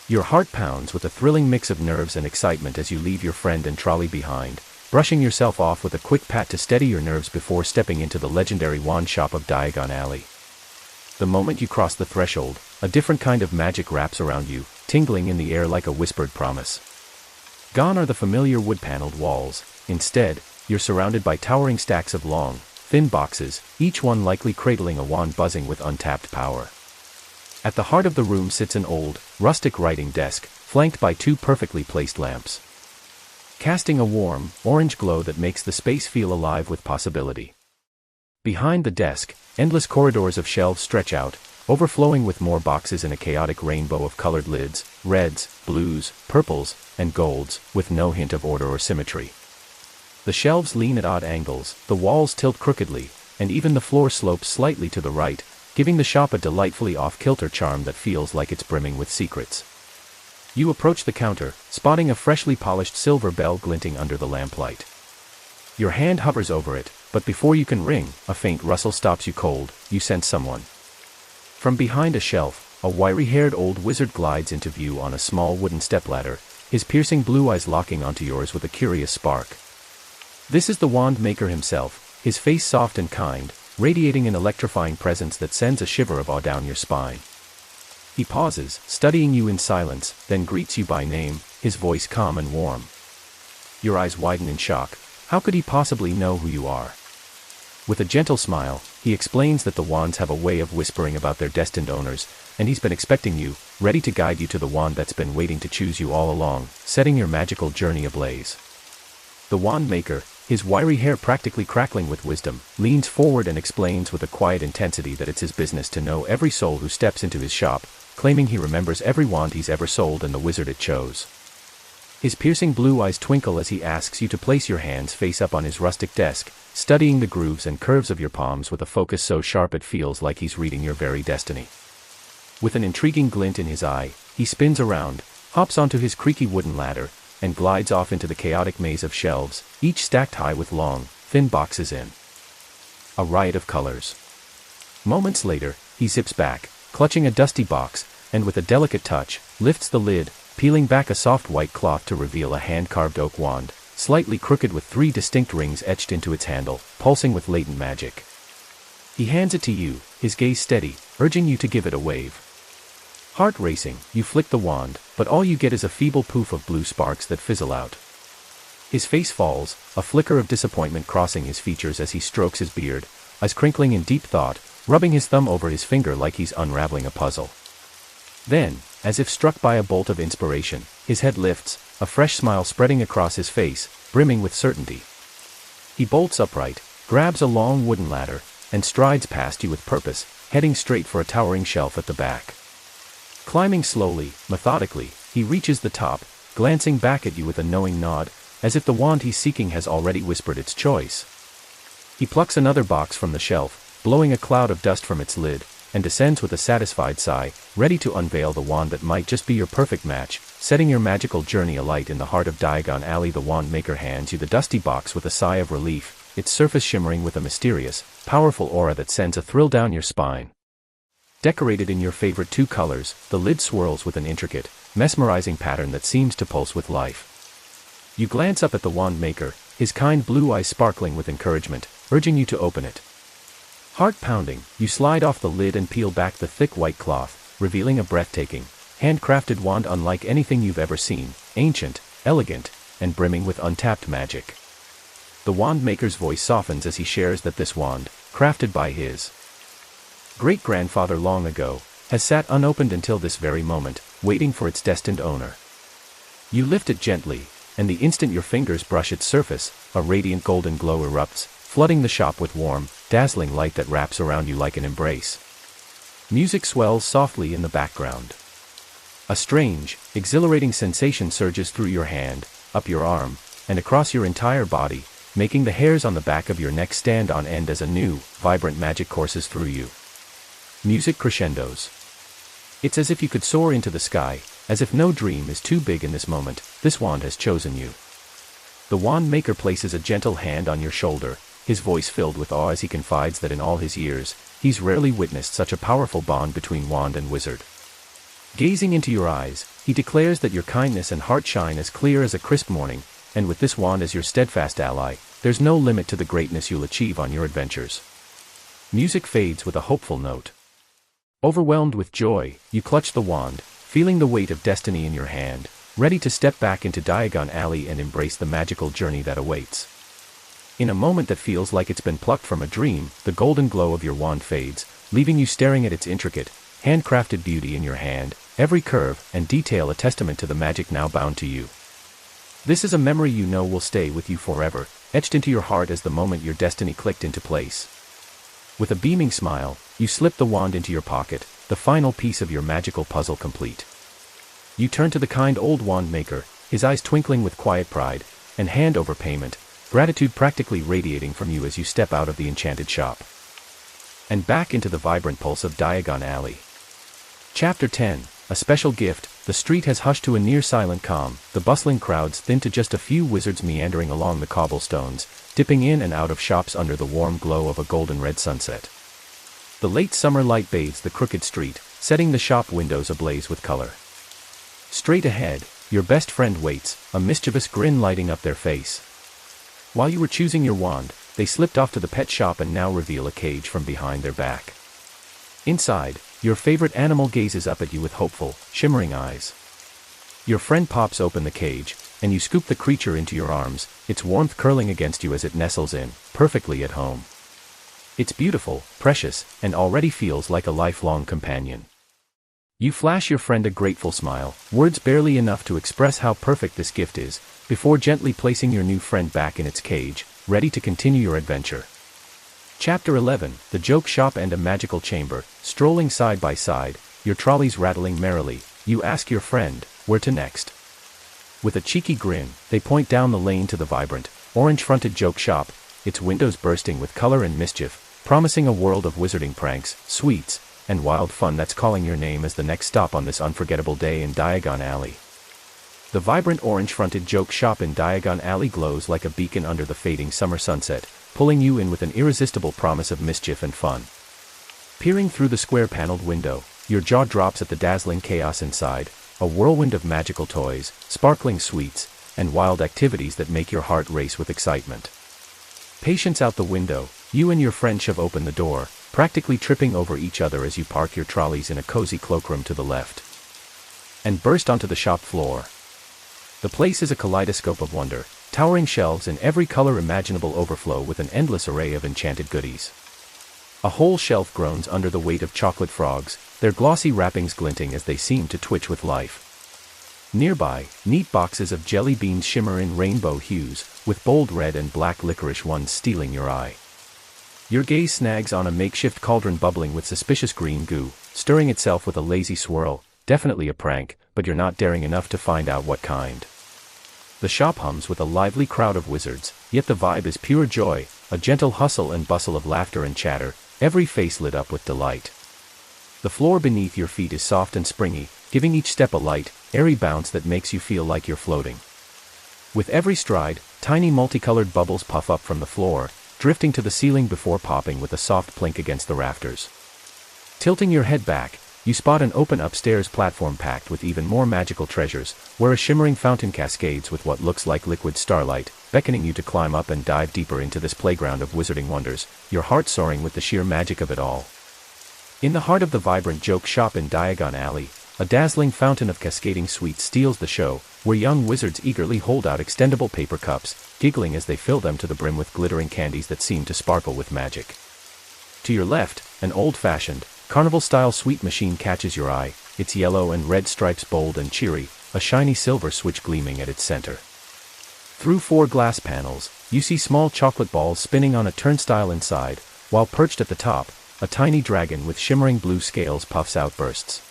Your heart pounds with a thrilling mix of nerves and excitement as you leave your friend and trolley behind, brushing yourself off with a quick pat to steady your nerves before stepping into the legendary wand shop of Diagon Alley. The moment you cross the threshold, a different kind of magic wraps around you, tingling in the air like a whispered promise. Gone are the familiar wood-paneled walls. Instead, you're surrounded by towering stacks of long, thin boxes, each one likely cradling a wand buzzing with untapped power. At the heart of the room sits an old, rustic writing desk, flanked by 2 perfectly placed lamps, casting a warm, orange glow that makes the space feel alive with possibility. Behind the desk, endless corridors of shelves stretch out, overflowing with more boxes in a chaotic rainbow of colored lids, reds, blues, purples, and golds, with no hint of order or symmetry. The shelves lean at odd angles, the walls tilt crookedly, and even the floor slopes slightly to the right, giving the shop a delightfully off-kilter charm that feels like it's brimming with secrets. You approach the counter, spotting a freshly polished silver bell glinting under the lamplight. Your hand hovers over it, but before you can ring, a faint rustle stops you cold. You sense someone. From behind a shelf, a wiry-haired old wizard glides into view on a small wooden stepladder, his piercing blue eyes locking onto yours with a curious spark. This is the wand maker himself, his face soft and kind, radiating an electrifying presence that sends a shiver of awe down your spine. He pauses, studying you in silence, then greets you by name, his voice calm and warm. Your eyes widen in shock. How could he possibly know who you are? With a gentle smile, he explains that the wands have a way of whispering about their destined owners, and he's been expecting you, ready to guide you to the wand that's been waiting to choose you all along, setting your magical journey ablaze. The wand maker, his wiry hair practically crackling with wisdom, leans forward and explains with a quiet intensity that it's his business to know every soul who steps into his shop, claiming he remembers every wand he's ever sold and the wizard it chose. His piercing blue eyes twinkle as he asks you to place your hands face up on his rustic desk, studying the grooves and curves of your palms with a focus so sharp it feels like he's reading your very destiny. With an intriguing glint in his eye, he spins around, hops onto his creaky wooden ladder, and glides off into the chaotic maze of shelves, each stacked high with long, thin boxes in a riot of colors. Moments later, he zips back, clutching a dusty box, and with a delicate touch, lifts the lid, peeling back a soft white cloth to reveal a hand-carved oak wand, slightly crooked with 3 distinct rings etched into its handle, pulsing with latent magic. He hands it to you, his gaze steady, urging you to give it a wave. Heart racing, you flick the wand, but all you get is a feeble poof of blue sparks that fizzle out. His face falls, a flicker of disappointment crossing his features as he strokes his beard, eyes crinkling in deep thought, rubbing his thumb over his finger like he's unraveling a puzzle. Then, as if struck by a bolt of inspiration, his head lifts, a fresh smile spreading across his face, brimming with certainty. He bolts upright, grabs a long wooden ladder, and strides past you with purpose, heading straight for a towering shelf at the back. Climbing slowly, methodically, he reaches the top, glancing back at you with a knowing nod, as if the wand he's seeking has already whispered its choice. He plucks another box from the shelf, blowing a cloud of dust from its lid, and descends with a satisfied sigh, ready to unveil the wand that might just be your perfect match, setting your magical journey alight in the heart of Diagon Alley. The wand maker hands you the dusty box with a sigh of relief, its surface shimmering with a mysterious, powerful aura that sends a thrill down your spine. Decorated in your favorite 2 colors, the lid swirls with an intricate, mesmerizing pattern that seems to pulse with life. You glance up at the wand maker, his kind blue eyes sparkling with encouragement, urging you to open it. Heart pounding, you slide off the lid and peel back the thick white cloth, revealing a breathtaking, handcrafted wand unlike anything you've ever seen, ancient, elegant, and brimming with untapped magic. The wand maker's voice softens as he shares that this wand, crafted by his great-grandfather long ago, has sat unopened until this very moment, waiting for its destined owner. You lift it gently, and the instant your fingers brush its surface, a radiant golden glow erupts, flooding the shop with warm, dazzling light that wraps around you like an embrace. Music swells softly in the background. A strange, exhilarating sensation surges through your hand, up your arm, and across your entire body, making the hairs on the back of your neck stand on end as a new, vibrant magic courses through you. Music crescendos. It's as if you could soar into the sky, as if no dream is too big in this moment. This wand has chosen you. The wand maker places a gentle hand on your shoulder, his voice filled with awe as he confides that in all his years, he's rarely witnessed such a powerful bond between wand and wizard. Gazing into your eyes, he declares that your kindness and heart shine as clear as a crisp morning, and with this wand as your steadfast ally, there's no limit to the greatness you'll achieve on your adventures. Music fades with a hopeful note. Overwhelmed with joy, you clutch the wand, feeling the weight of destiny in your hand, ready to step back into Diagon Alley and embrace the magical journey that awaits. In a moment that feels like it's been plucked from a dream, the golden glow of your wand fades, leaving you staring at its intricate, handcrafted beauty in your hand, every curve and detail a testament to the magic now bound to you. This is a memory you know will stay with you forever, etched into your heart as the moment your destiny clicked into place. With a beaming smile, you slip the wand into your pocket, the final piece of your magical puzzle complete. You turn to the kind old wand maker, his eyes twinkling with quiet pride, and hand over payment, gratitude practically radiating from you as you step out of the enchanted shop. And back into the vibrant pulse of Diagon Alley. Chapter 10, a special gift, the street has hushed to a near-silent calm, the bustling crowds thin to just a few wizards meandering along the cobblestones, dipping in and out of shops under the warm glow of a golden-red sunset. The late summer light bathes the crooked street, setting the shop windows ablaze with color. Straight ahead, your best friend waits, a mischievous grin lighting up their face. While you were choosing your wand, they slipped off to the pet shop and now reveal a cage from behind their back. Inside, your favorite animal gazes up at you with hopeful, shimmering eyes. Your friend pops open the cage, and you scoop the creature into your arms, its warmth curling against you as it nestles in, perfectly at home. It's beautiful, precious, and already feels like a lifelong companion. You flash your friend a grateful smile, words barely enough to express how perfect this gift is, before gently placing your new friend back in its cage, ready to continue your adventure. Chapter 11, The Joke Shop and a Magical Chamber. Strolling side by side, your trolleys rattling merrily, you ask your friend, where to next? With a cheeky grin, they point down the lane to the vibrant, orange-fronted joke shop, its windows bursting with color and mischief, promising a world of wizarding pranks, sweets, and wild fun that's calling your name as the next stop on this unforgettable day in Diagon Alley. The vibrant orange-fronted joke shop in Diagon Alley glows like a beacon under the fading summer sunset, pulling you in with an irresistible promise of mischief and fun. Peering through the square-paneled window, your jaw drops at the dazzling chaos inside, a whirlwind of magical toys, sparkling sweets, and wild activities that make your heart race with excitement. Patience out the window, you and your friend shove open the door, practically tripping over each other as you park your trolleys in a cozy cloakroom to the left, and burst onto the shop floor. The place is a kaleidoscope of wonder, towering shelves in every color imaginable overflow with an endless array of enchanted goodies. A whole shelf groans under the weight of chocolate frogs, their glossy wrappings glinting as they seem to twitch with life. Nearby, neat boxes of jelly beans shimmer in rainbow hues, with bold red and black licorice ones stealing your eye. Your gaze snags on a makeshift cauldron bubbling with suspicious green goo, stirring itself with a lazy swirl, definitely a prank, but you're not daring enough to find out what kind. The shop hums with a lively crowd of wizards, yet the vibe is pure joy, a gentle hustle and bustle of laughter and chatter, every face lit up with delight. The floor beneath your feet is soft and springy, giving each step a light, airy bounce that makes you feel like you're floating. With every stride, tiny multicolored bubbles puff up from the floor, drifting to the ceiling before popping with a soft plink against the rafters. Tilting your head back, you spot an open upstairs platform packed with even more magical treasures, where a shimmering fountain cascades with what looks like liquid starlight, beckoning you to climb up and dive deeper into this playground of wizarding wonders, your heart soaring with the sheer magic of it all. In the heart of the vibrant joke shop in Diagon Alley, a dazzling fountain of cascading sweets steals the show, where young wizards eagerly hold out extendable paper cups, giggling as they fill them to the brim with glittering candies that seem to sparkle with magic. To your left, an old-fashioned, carnival-style sweet machine catches your eye, its yellow and red stripes bold and cheery, a shiny silver switch gleaming at its center. Through 4 glass panels, you see small chocolate balls spinning on a turnstile inside, while perched at the top, a tiny dragon with shimmering blue scales puffs out bursts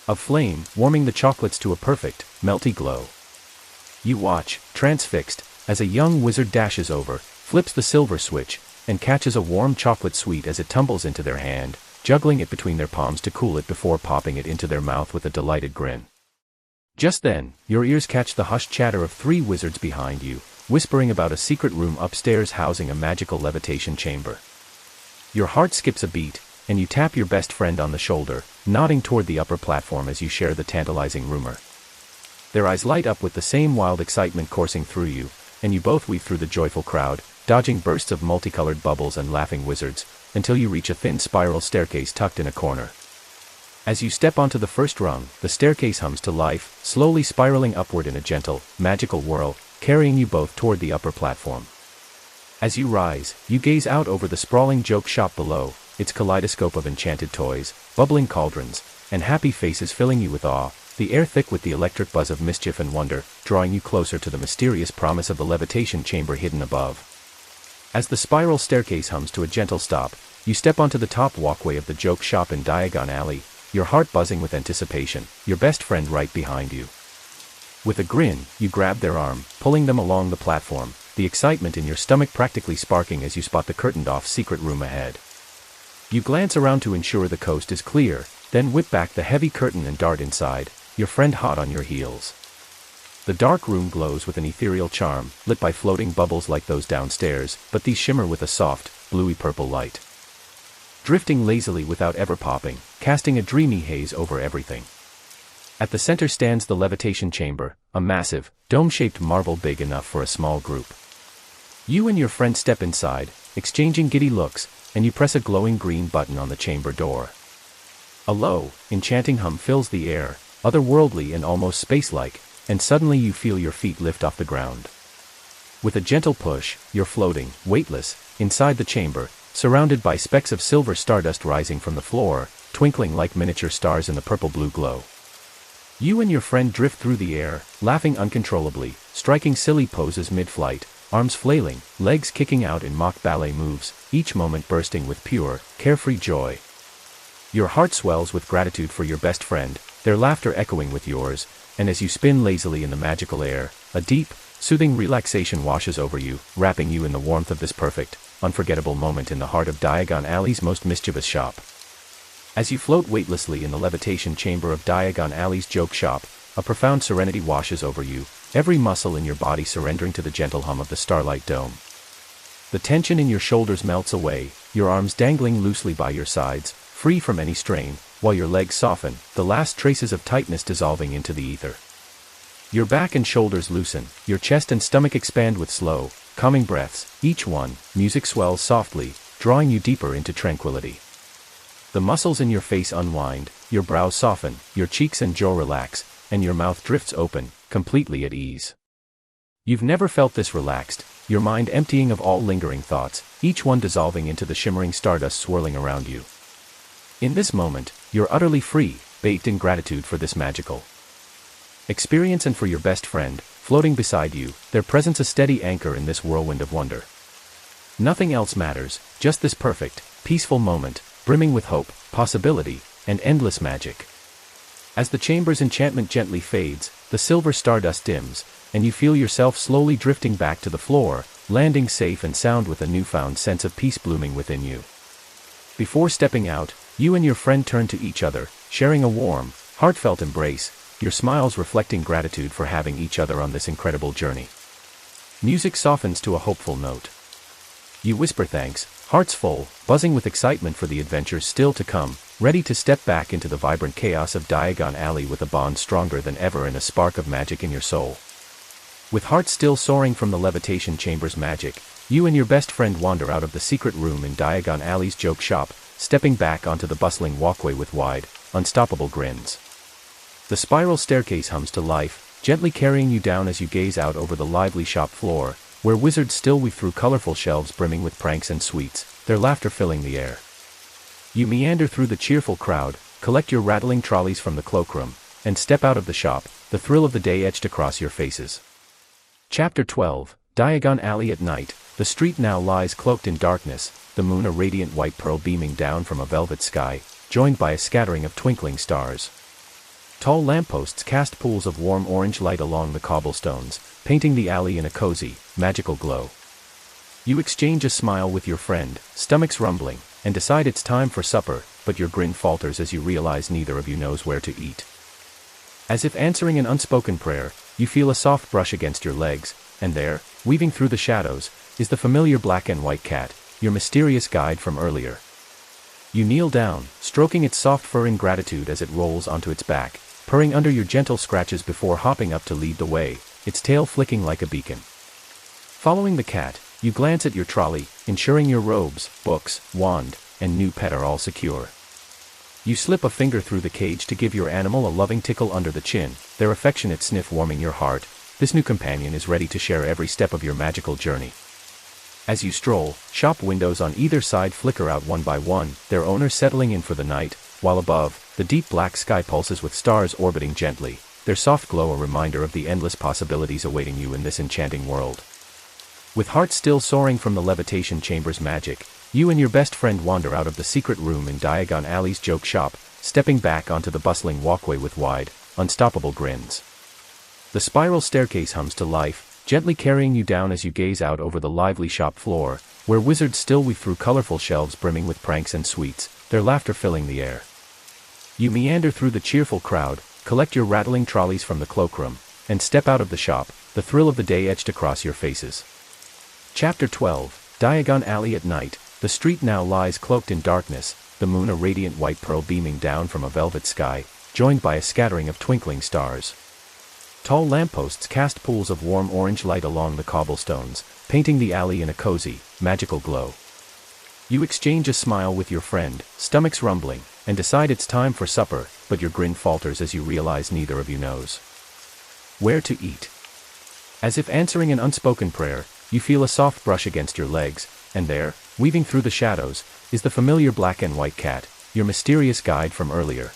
of flame, warming the chocolates to a perfect, melty glow. You watch, transfixed, as a young wizard dashes over, flips the silver switch, and catches a warm chocolate sweet as it tumbles into their hand, juggling it between their palms to cool it before popping it into their mouth with a delighted grin. Just then, your ears catch the hushed chatter of 3 wizards behind you, whispering about a secret room upstairs housing a magical levitation chamber. Your heart skips a beat, and you tap your best friend on the shoulder, nodding toward the upper platform as you share the tantalizing rumor. Their eyes light up with the same wild excitement coursing through you, and you both weave through the joyful crowd, dodging bursts of multicolored bubbles and laughing wizards, until you reach a thin spiral staircase tucked in a corner. As you step onto the first rung, the staircase hums to life, slowly spiraling upward in a gentle, magical whirl, carrying you both toward the upper platform. As you rise, you gaze out over the sprawling joke shop below, its kaleidoscope of enchanted toys, bubbling cauldrons, and happy faces filling you with awe, the air thick with the electric buzz of mischief and wonder, drawing you closer to the mysterious promise of the levitation chamber hidden above. As the spiral staircase hums to a gentle stop, you step onto the top walkway of the joke shop in Diagon Alley, your heart buzzing with anticipation, your best friend right behind you. With a grin, you grab their arm, pulling them along the platform, the excitement in your stomach practically sparking as you spot the curtained-off secret room ahead. You glance around to ensure the coast is clear, Then whip back the heavy curtain and dart inside, your friend hot on your heels. The dark room glows with an ethereal charm, lit by floating bubbles like those downstairs, but these shimmer with a soft, bluey purple light. Drifting lazily without ever popping, casting a dreamy haze over everything. At the center stands the levitation chamber, a massive, dome-shaped marble big enough for a small group. You and your friend step inside, exchanging giddy looks, and you press a glowing green button on the chamber door. A low, enchanting hum fills the air, otherworldly and almost space-like, and suddenly you feel your feet lift off the ground. With a gentle push, you're floating, weightless, inside the chamber, surrounded by specks of silver stardust rising from the floor, twinkling like miniature stars in the purple-blue glow. You and your friend drift through the air, laughing uncontrollably, striking silly poses mid-flight, arms flailing, legs kicking out in mock ballet moves, each moment bursting with pure, carefree joy. Your heart swells with gratitude for your best friend, their laughter echoing with yours, and as you spin lazily in the magical air, a deep, soothing relaxation washes over you, wrapping you in the warmth of this perfect, unforgettable moment in the heart of Diagon Alley's most mischievous shop. As you float weightlessly in the levitation chamber of Diagon Alley's joke shop, a profound serenity washes over you, every muscle in your body surrendering to the gentle hum of the starlight dome. The tension in your shoulders melts away, your arms dangling loosely by your sides, free from any strain, while your legs soften, the last traces of tightness dissolving into the ether. Your back and shoulders loosen, your chest and stomach expand with slow, calming breaths, each one, music swells softly, drawing you deeper into tranquility. The muscles in your face unwind, your brows soften, your cheeks and jaw relax, and your mouth drifts open, completely at ease. You've never felt this relaxed, your mind emptying of all lingering thoughts, each one dissolving into the shimmering stardust swirling around you. In this moment, you're utterly free, bathed in gratitude for this magical experience and for your best friend, floating beside you, their presence a steady anchor in this whirlwind of wonder. Nothing else matters, just this perfect, peaceful moment, brimming with hope, possibility, and endless magic. As the chamber's enchantment gently fades, the silver stardust dims, and you feel yourself slowly drifting back to the floor, landing safe and sound with a newfound sense of peace blooming within you. Before stepping out, you and your friend turn to each other, sharing a warm, heartfelt embrace, your smiles reflecting gratitude for having each other on this incredible journey. Music softens to a hopeful note. You whisper thanks, hearts full, buzzing with excitement for the adventures still to come, ready to step back into the vibrant chaos of Diagon Alley with a bond stronger than ever and a spark of magic in your soul. With hearts still soaring from the levitation chamber's magic, you and your best friend wander out of the secret room in Diagon Alley's joke shop, stepping back onto the bustling walkway with wide, unstoppable grins. The spiral staircase hums to life, gently carrying you down as you gaze out over the lively shop floor, where wizards still weave through colorful shelves brimming with pranks and sweets, their laughter filling the air. You meander through the cheerful crowd, collect your rattling trolleys from the cloakroom, and step out of the shop, the thrill of the day etched across your faces. Chapter 12, Diagon Alley at night. The street now lies cloaked in darkness, the moon a radiant white pearl beaming down from a velvet sky, joined by a scattering of twinkling stars. Tall lampposts cast pools of warm orange light along the cobblestones, painting the alley in a cozy, magical glow. You exchange a smile with your friend, stomachs rumbling, and decide it's time for supper, but your grin falters as you realize neither of you knows where to eat. As if answering an unspoken prayer, you feel a soft brush against your legs, and there, weaving through the shadows, is the familiar black and white cat, your mysterious guide from earlier. You kneel down, stroking its soft fur in gratitude as it rolls onto its back, purring under your gentle scratches before hopping up to lead the way, its tail flicking like a beacon. Following the cat, you glance at your trolley, ensuring your robes, books, wand, and new pet are all secure. You slip a finger through the cage to give your animal a loving tickle under the chin, their affectionate sniff warming your heart. This new companion is ready to share every step of your magical journey. As you stroll, shop windows on either side flicker out one by one, their owners settling in for the night, while above, the deep black sky pulses with stars orbiting gently, their soft glow a reminder of the endless possibilities awaiting you in this enchanting world. With hearts still soaring from the levitation chamber's magic, you and your best friend wander out of the secret room in Diagon Alley's joke shop, stepping back onto the bustling walkway with wide, unstoppable grins. The spiral staircase hums to life, gently carrying you down as you gaze out over the lively shop floor, where wizards still weave through colorful shelves brimming with pranks and sweets, their laughter filling the air. You meander through the cheerful crowd, collect your rattling trolleys from the cloakroom, and step out of the shop, the thrill of the day etched across your faces. Chapter 12, Diagon Alley at night. The street now lies cloaked in darkness, the moon a radiant white pearl beaming down from a velvet sky, joined by a scattering of twinkling stars. Tall lampposts cast pools of warm orange light along the cobblestones, painting the alley in a cozy, magical glow. You exchange a smile with your friend, stomachs rumbling, and decide it's time for supper, but your grin falters as you realize neither of you knows where to eat. As if answering an unspoken prayer, you feel a soft brush against your legs, and there, weaving through the shadows, is the familiar black and white cat, your mysterious guide from earlier.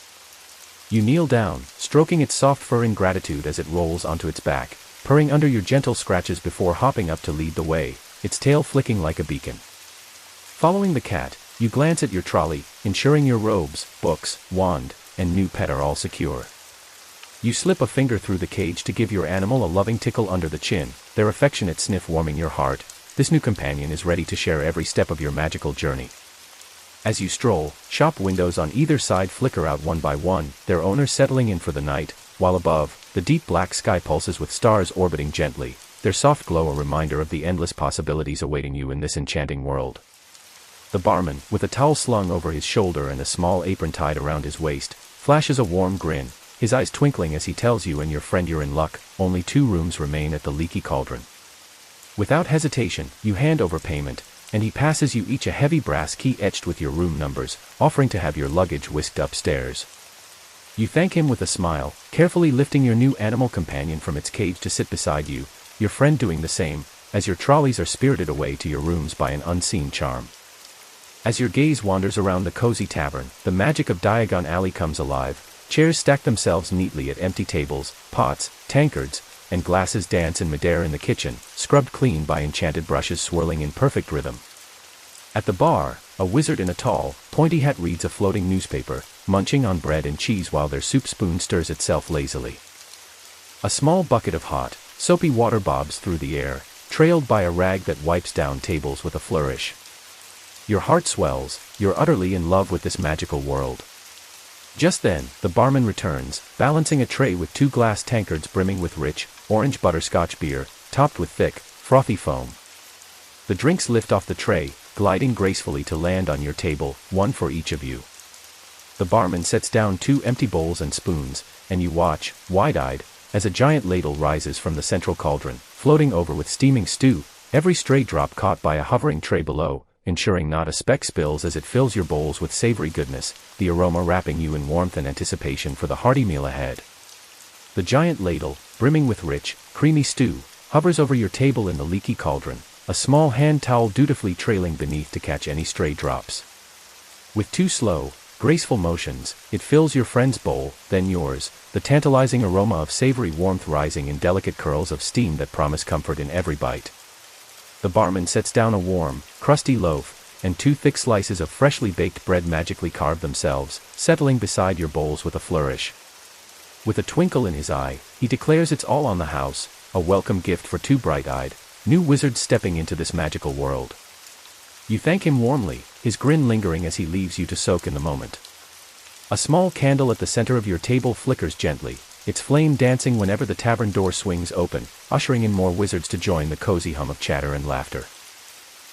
You kneel down, stroking its soft fur in gratitude as it rolls onto its back, purring under your gentle scratches before hopping up to lead the way, its tail flicking like a beacon. Following the cat, you glance at your trolley, ensuring your robes, books, wand, and new pet are all secure. You slip a finger through the cage to give your animal a loving tickle under the chin, their affectionate sniff warming your heart. This new companion is ready to share every step of your magical journey. As you stroll, shop windows on either side flicker out one by one, their owners settling in for the night, while above, the deep black sky pulses with stars orbiting gently, their soft glow a reminder of the endless possibilities awaiting you in this enchanting world. The barman, with a towel slung over his shoulder and a small apron tied around his waist, flashes a warm grin, his eyes twinkling as he tells you and your friend you're in luck, only 2 rooms remain at the Leaky Cauldron. Without hesitation, you hand over payment, and he passes you each a heavy brass key etched with your room numbers, offering to have your luggage whisked upstairs. You thank him with a smile, carefully lifting your new animal companion from its cage to sit beside you, your friend doing the same, as your trolleys are spirited away to your rooms by an unseen charm. As your gaze wanders around the cozy tavern, the magic of Diagon Alley comes alive. Chairs stack themselves neatly at empty tables, pots, tankards, and glasses dance in midair in the kitchen, scrubbed clean by enchanted brushes swirling in perfect rhythm. At the bar, a wizard in a tall, pointy hat reads a floating newspaper, munching on bread and cheese while their soup spoon stirs itself lazily. A small bucket of hot, soapy water bobs through the air, trailed by a rag that wipes down tables with a flourish. Your heart swells, you're utterly in love with this magical world. Just then, the barman returns, balancing a tray with 2 glass tankards brimming with rich, orange butterscotch beer, topped with thick, frothy foam. The drinks lift off the tray, gliding gracefully to land on your table, 1 for each of you. The barman sets down 2 empty bowls and spoons, and you watch, wide-eyed, as a giant ladle rises from the central cauldron, floating over with steaming stew, every stray drop caught by a hovering tray below, ensuring not a speck spills as it fills your bowls with savory goodness, the aroma wrapping you in warmth and anticipation for the hearty meal ahead. The giant ladle, brimming with rich, creamy stew, hovers over your table in the Leaky Cauldron, a small hand towel dutifully trailing beneath to catch any stray drops. With 2 slow, graceful motions, it fills your friend's bowl, then yours, the tantalizing aroma of savory warmth rising in delicate curls of steam that promise comfort in every bite. The barman sets down a warm, crusty loaf, and 2 thick slices of freshly baked bread magically carve themselves, settling beside your bowls with a flourish. With a twinkle in his eye, he declares it's all on the house, a welcome gift for 2 bright-eyed, new wizards stepping into this magical world. You thank him warmly, his grin lingering as he leaves you to soak in the moment. A small candle at the center of your table flickers gently, its flame dancing whenever the tavern door swings open, ushering in more wizards to join the cozy hum of chatter and laughter.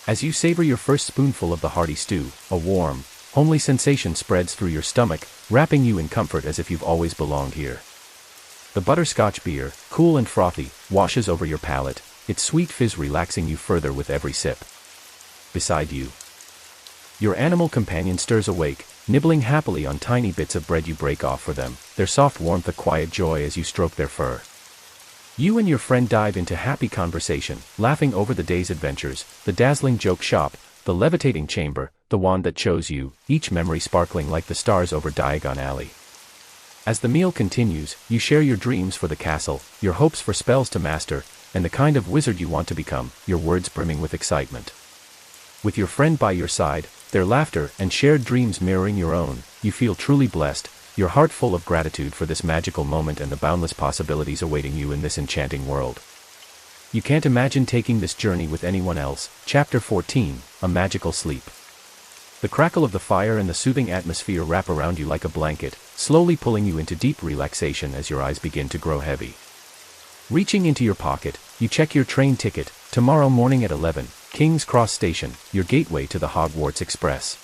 As you savor your first spoonful of the hearty stew, a warm, homely sensation spreads through your stomach, wrapping you in comfort as if you've always belonged here. The butterscotch beer, cool and frothy, washes over your palate, its sweet fizz relaxing you further with every sip. Beside you, your animal companion stirs awake, nibbling happily on tiny bits of bread you break off for them, their soft warmth a quiet joy as you stroke their fur. You and your friend dive into happy conversation, laughing over the day's adventures, the dazzling joke shop, the levitating chamber, the wand that chose you, each memory sparkling like the stars over Diagon Alley. As the meal continues, you share your dreams for the castle, your hopes for spells to master, and the kind of wizard you want to become, your words brimming with excitement. With your friend by your side, their laughter and shared dreams mirroring your own, you feel truly blessed, your heart full of gratitude for this magical moment and the boundless possibilities awaiting you in this enchanting world. You can't imagine taking this journey with anyone else. Chapter 14, A Magical Sleep. The crackle of the fire and the soothing atmosphere wrap around you like a blanket, slowly pulling you into deep relaxation as your eyes begin to grow heavy. Reaching into your pocket, you check your train ticket, tomorrow morning at 11, King's Cross Station, your gateway to the Hogwarts Express.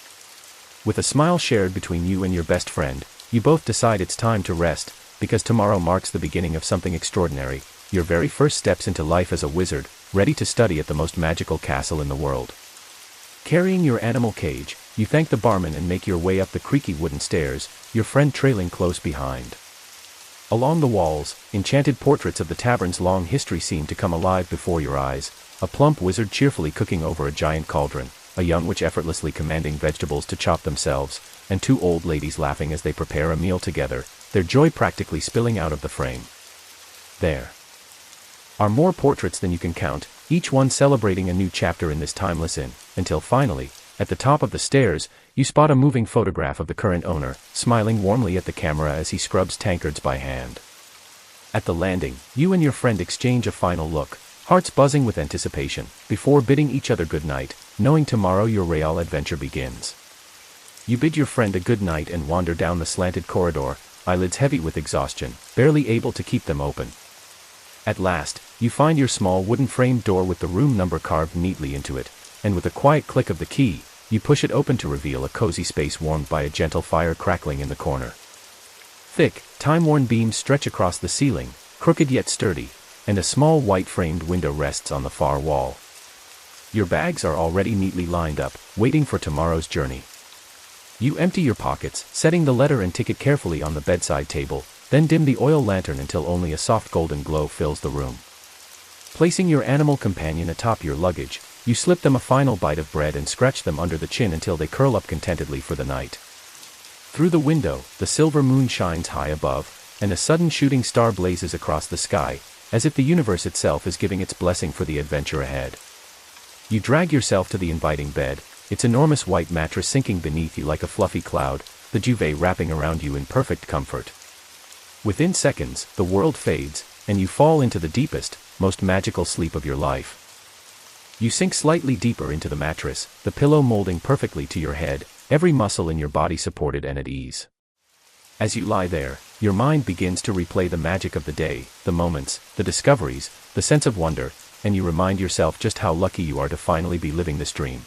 With a smile shared between you and your best friend, you both decide it's time to rest, because tomorrow marks the beginning of something extraordinary, your very first steps into life as a wizard, ready to study at the most magical castle in the world. Carrying your animal cage, you thank the barman and make your way up the creaky wooden stairs, your friend trailing close behind. Along the walls, enchanted portraits of the tavern's long history seem to come alive before your eyes, a plump wizard cheerfully cooking over a giant cauldron, a young witch effortlessly commanding vegetables to chop themselves, and two old ladies laughing as they prepare a meal together, their joy practically spilling out of the frame. There are more portraits than you can count, each one celebrating a new chapter in this timeless inn, until finally, at the top of the stairs, you spot a moving photograph of the current owner, smiling warmly at the camera as he scrubs tankards by hand. At the landing, you and your friend exchange a final look, hearts buzzing with anticipation, before bidding each other good night, knowing tomorrow your real adventure begins. You bid your friend a good night and wander down the slanted corridor, eyelids heavy with exhaustion, barely able to keep them open. At last, you find your small wooden-framed door with the room number carved neatly into it, and with a quiet click of the key, you push it open to reveal a cozy space warmed by a gentle fire crackling in the corner. Thick, time-worn beams stretch across the ceiling, crooked yet sturdy, and a small white-framed window rests on the far wall. Your bags are already neatly lined up, waiting for tomorrow's journey. You empty your pockets, setting the letter and ticket carefully on the bedside table, then dim the oil lantern until only a soft golden glow fills the room. Placing your animal companion atop your luggage, you slip them a final bite of bread and scratch them under the chin until they curl up contentedly for the night. Through the window, the silver moon shines high above, and a sudden shooting star blazes across the sky, as if the universe itself is giving its blessing for the adventure ahead. You drag yourself to the inviting bed, its enormous white mattress sinking beneath you like a fluffy cloud, the duvet wrapping around you in perfect comfort. Within seconds, the world fades, and you fall into the deepest, most magical sleep of your life. You sink slightly deeper into the mattress, the pillow molding perfectly to your head, every muscle in your body supported and at ease. As you lie there, your mind begins to replay the magic of the day, the moments, the discoveries, the sense of wonder, and you remind yourself just how lucky you are to finally be living this dream.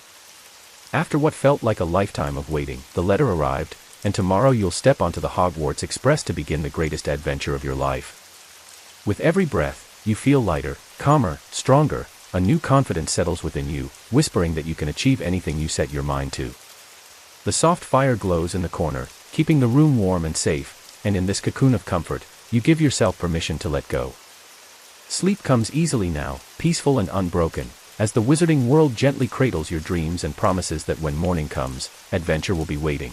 After what felt like a lifetime of waiting, the letter arrived, and tomorrow you'll step onto the Hogwarts Express to begin the greatest adventure of your life. With every breath, you feel lighter, calmer, stronger, a new confidence settles within you, whispering that you can achieve anything you set your mind to. The soft fire glows in the corner, keeping the room warm and safe, and in this cocoon of comfort, you give yourself permission to let go. Sleep comes easily now, peaceful and unbroken, as the wizarding world gently cradles your dreams and promises that when morning comes, adventure will be waiting.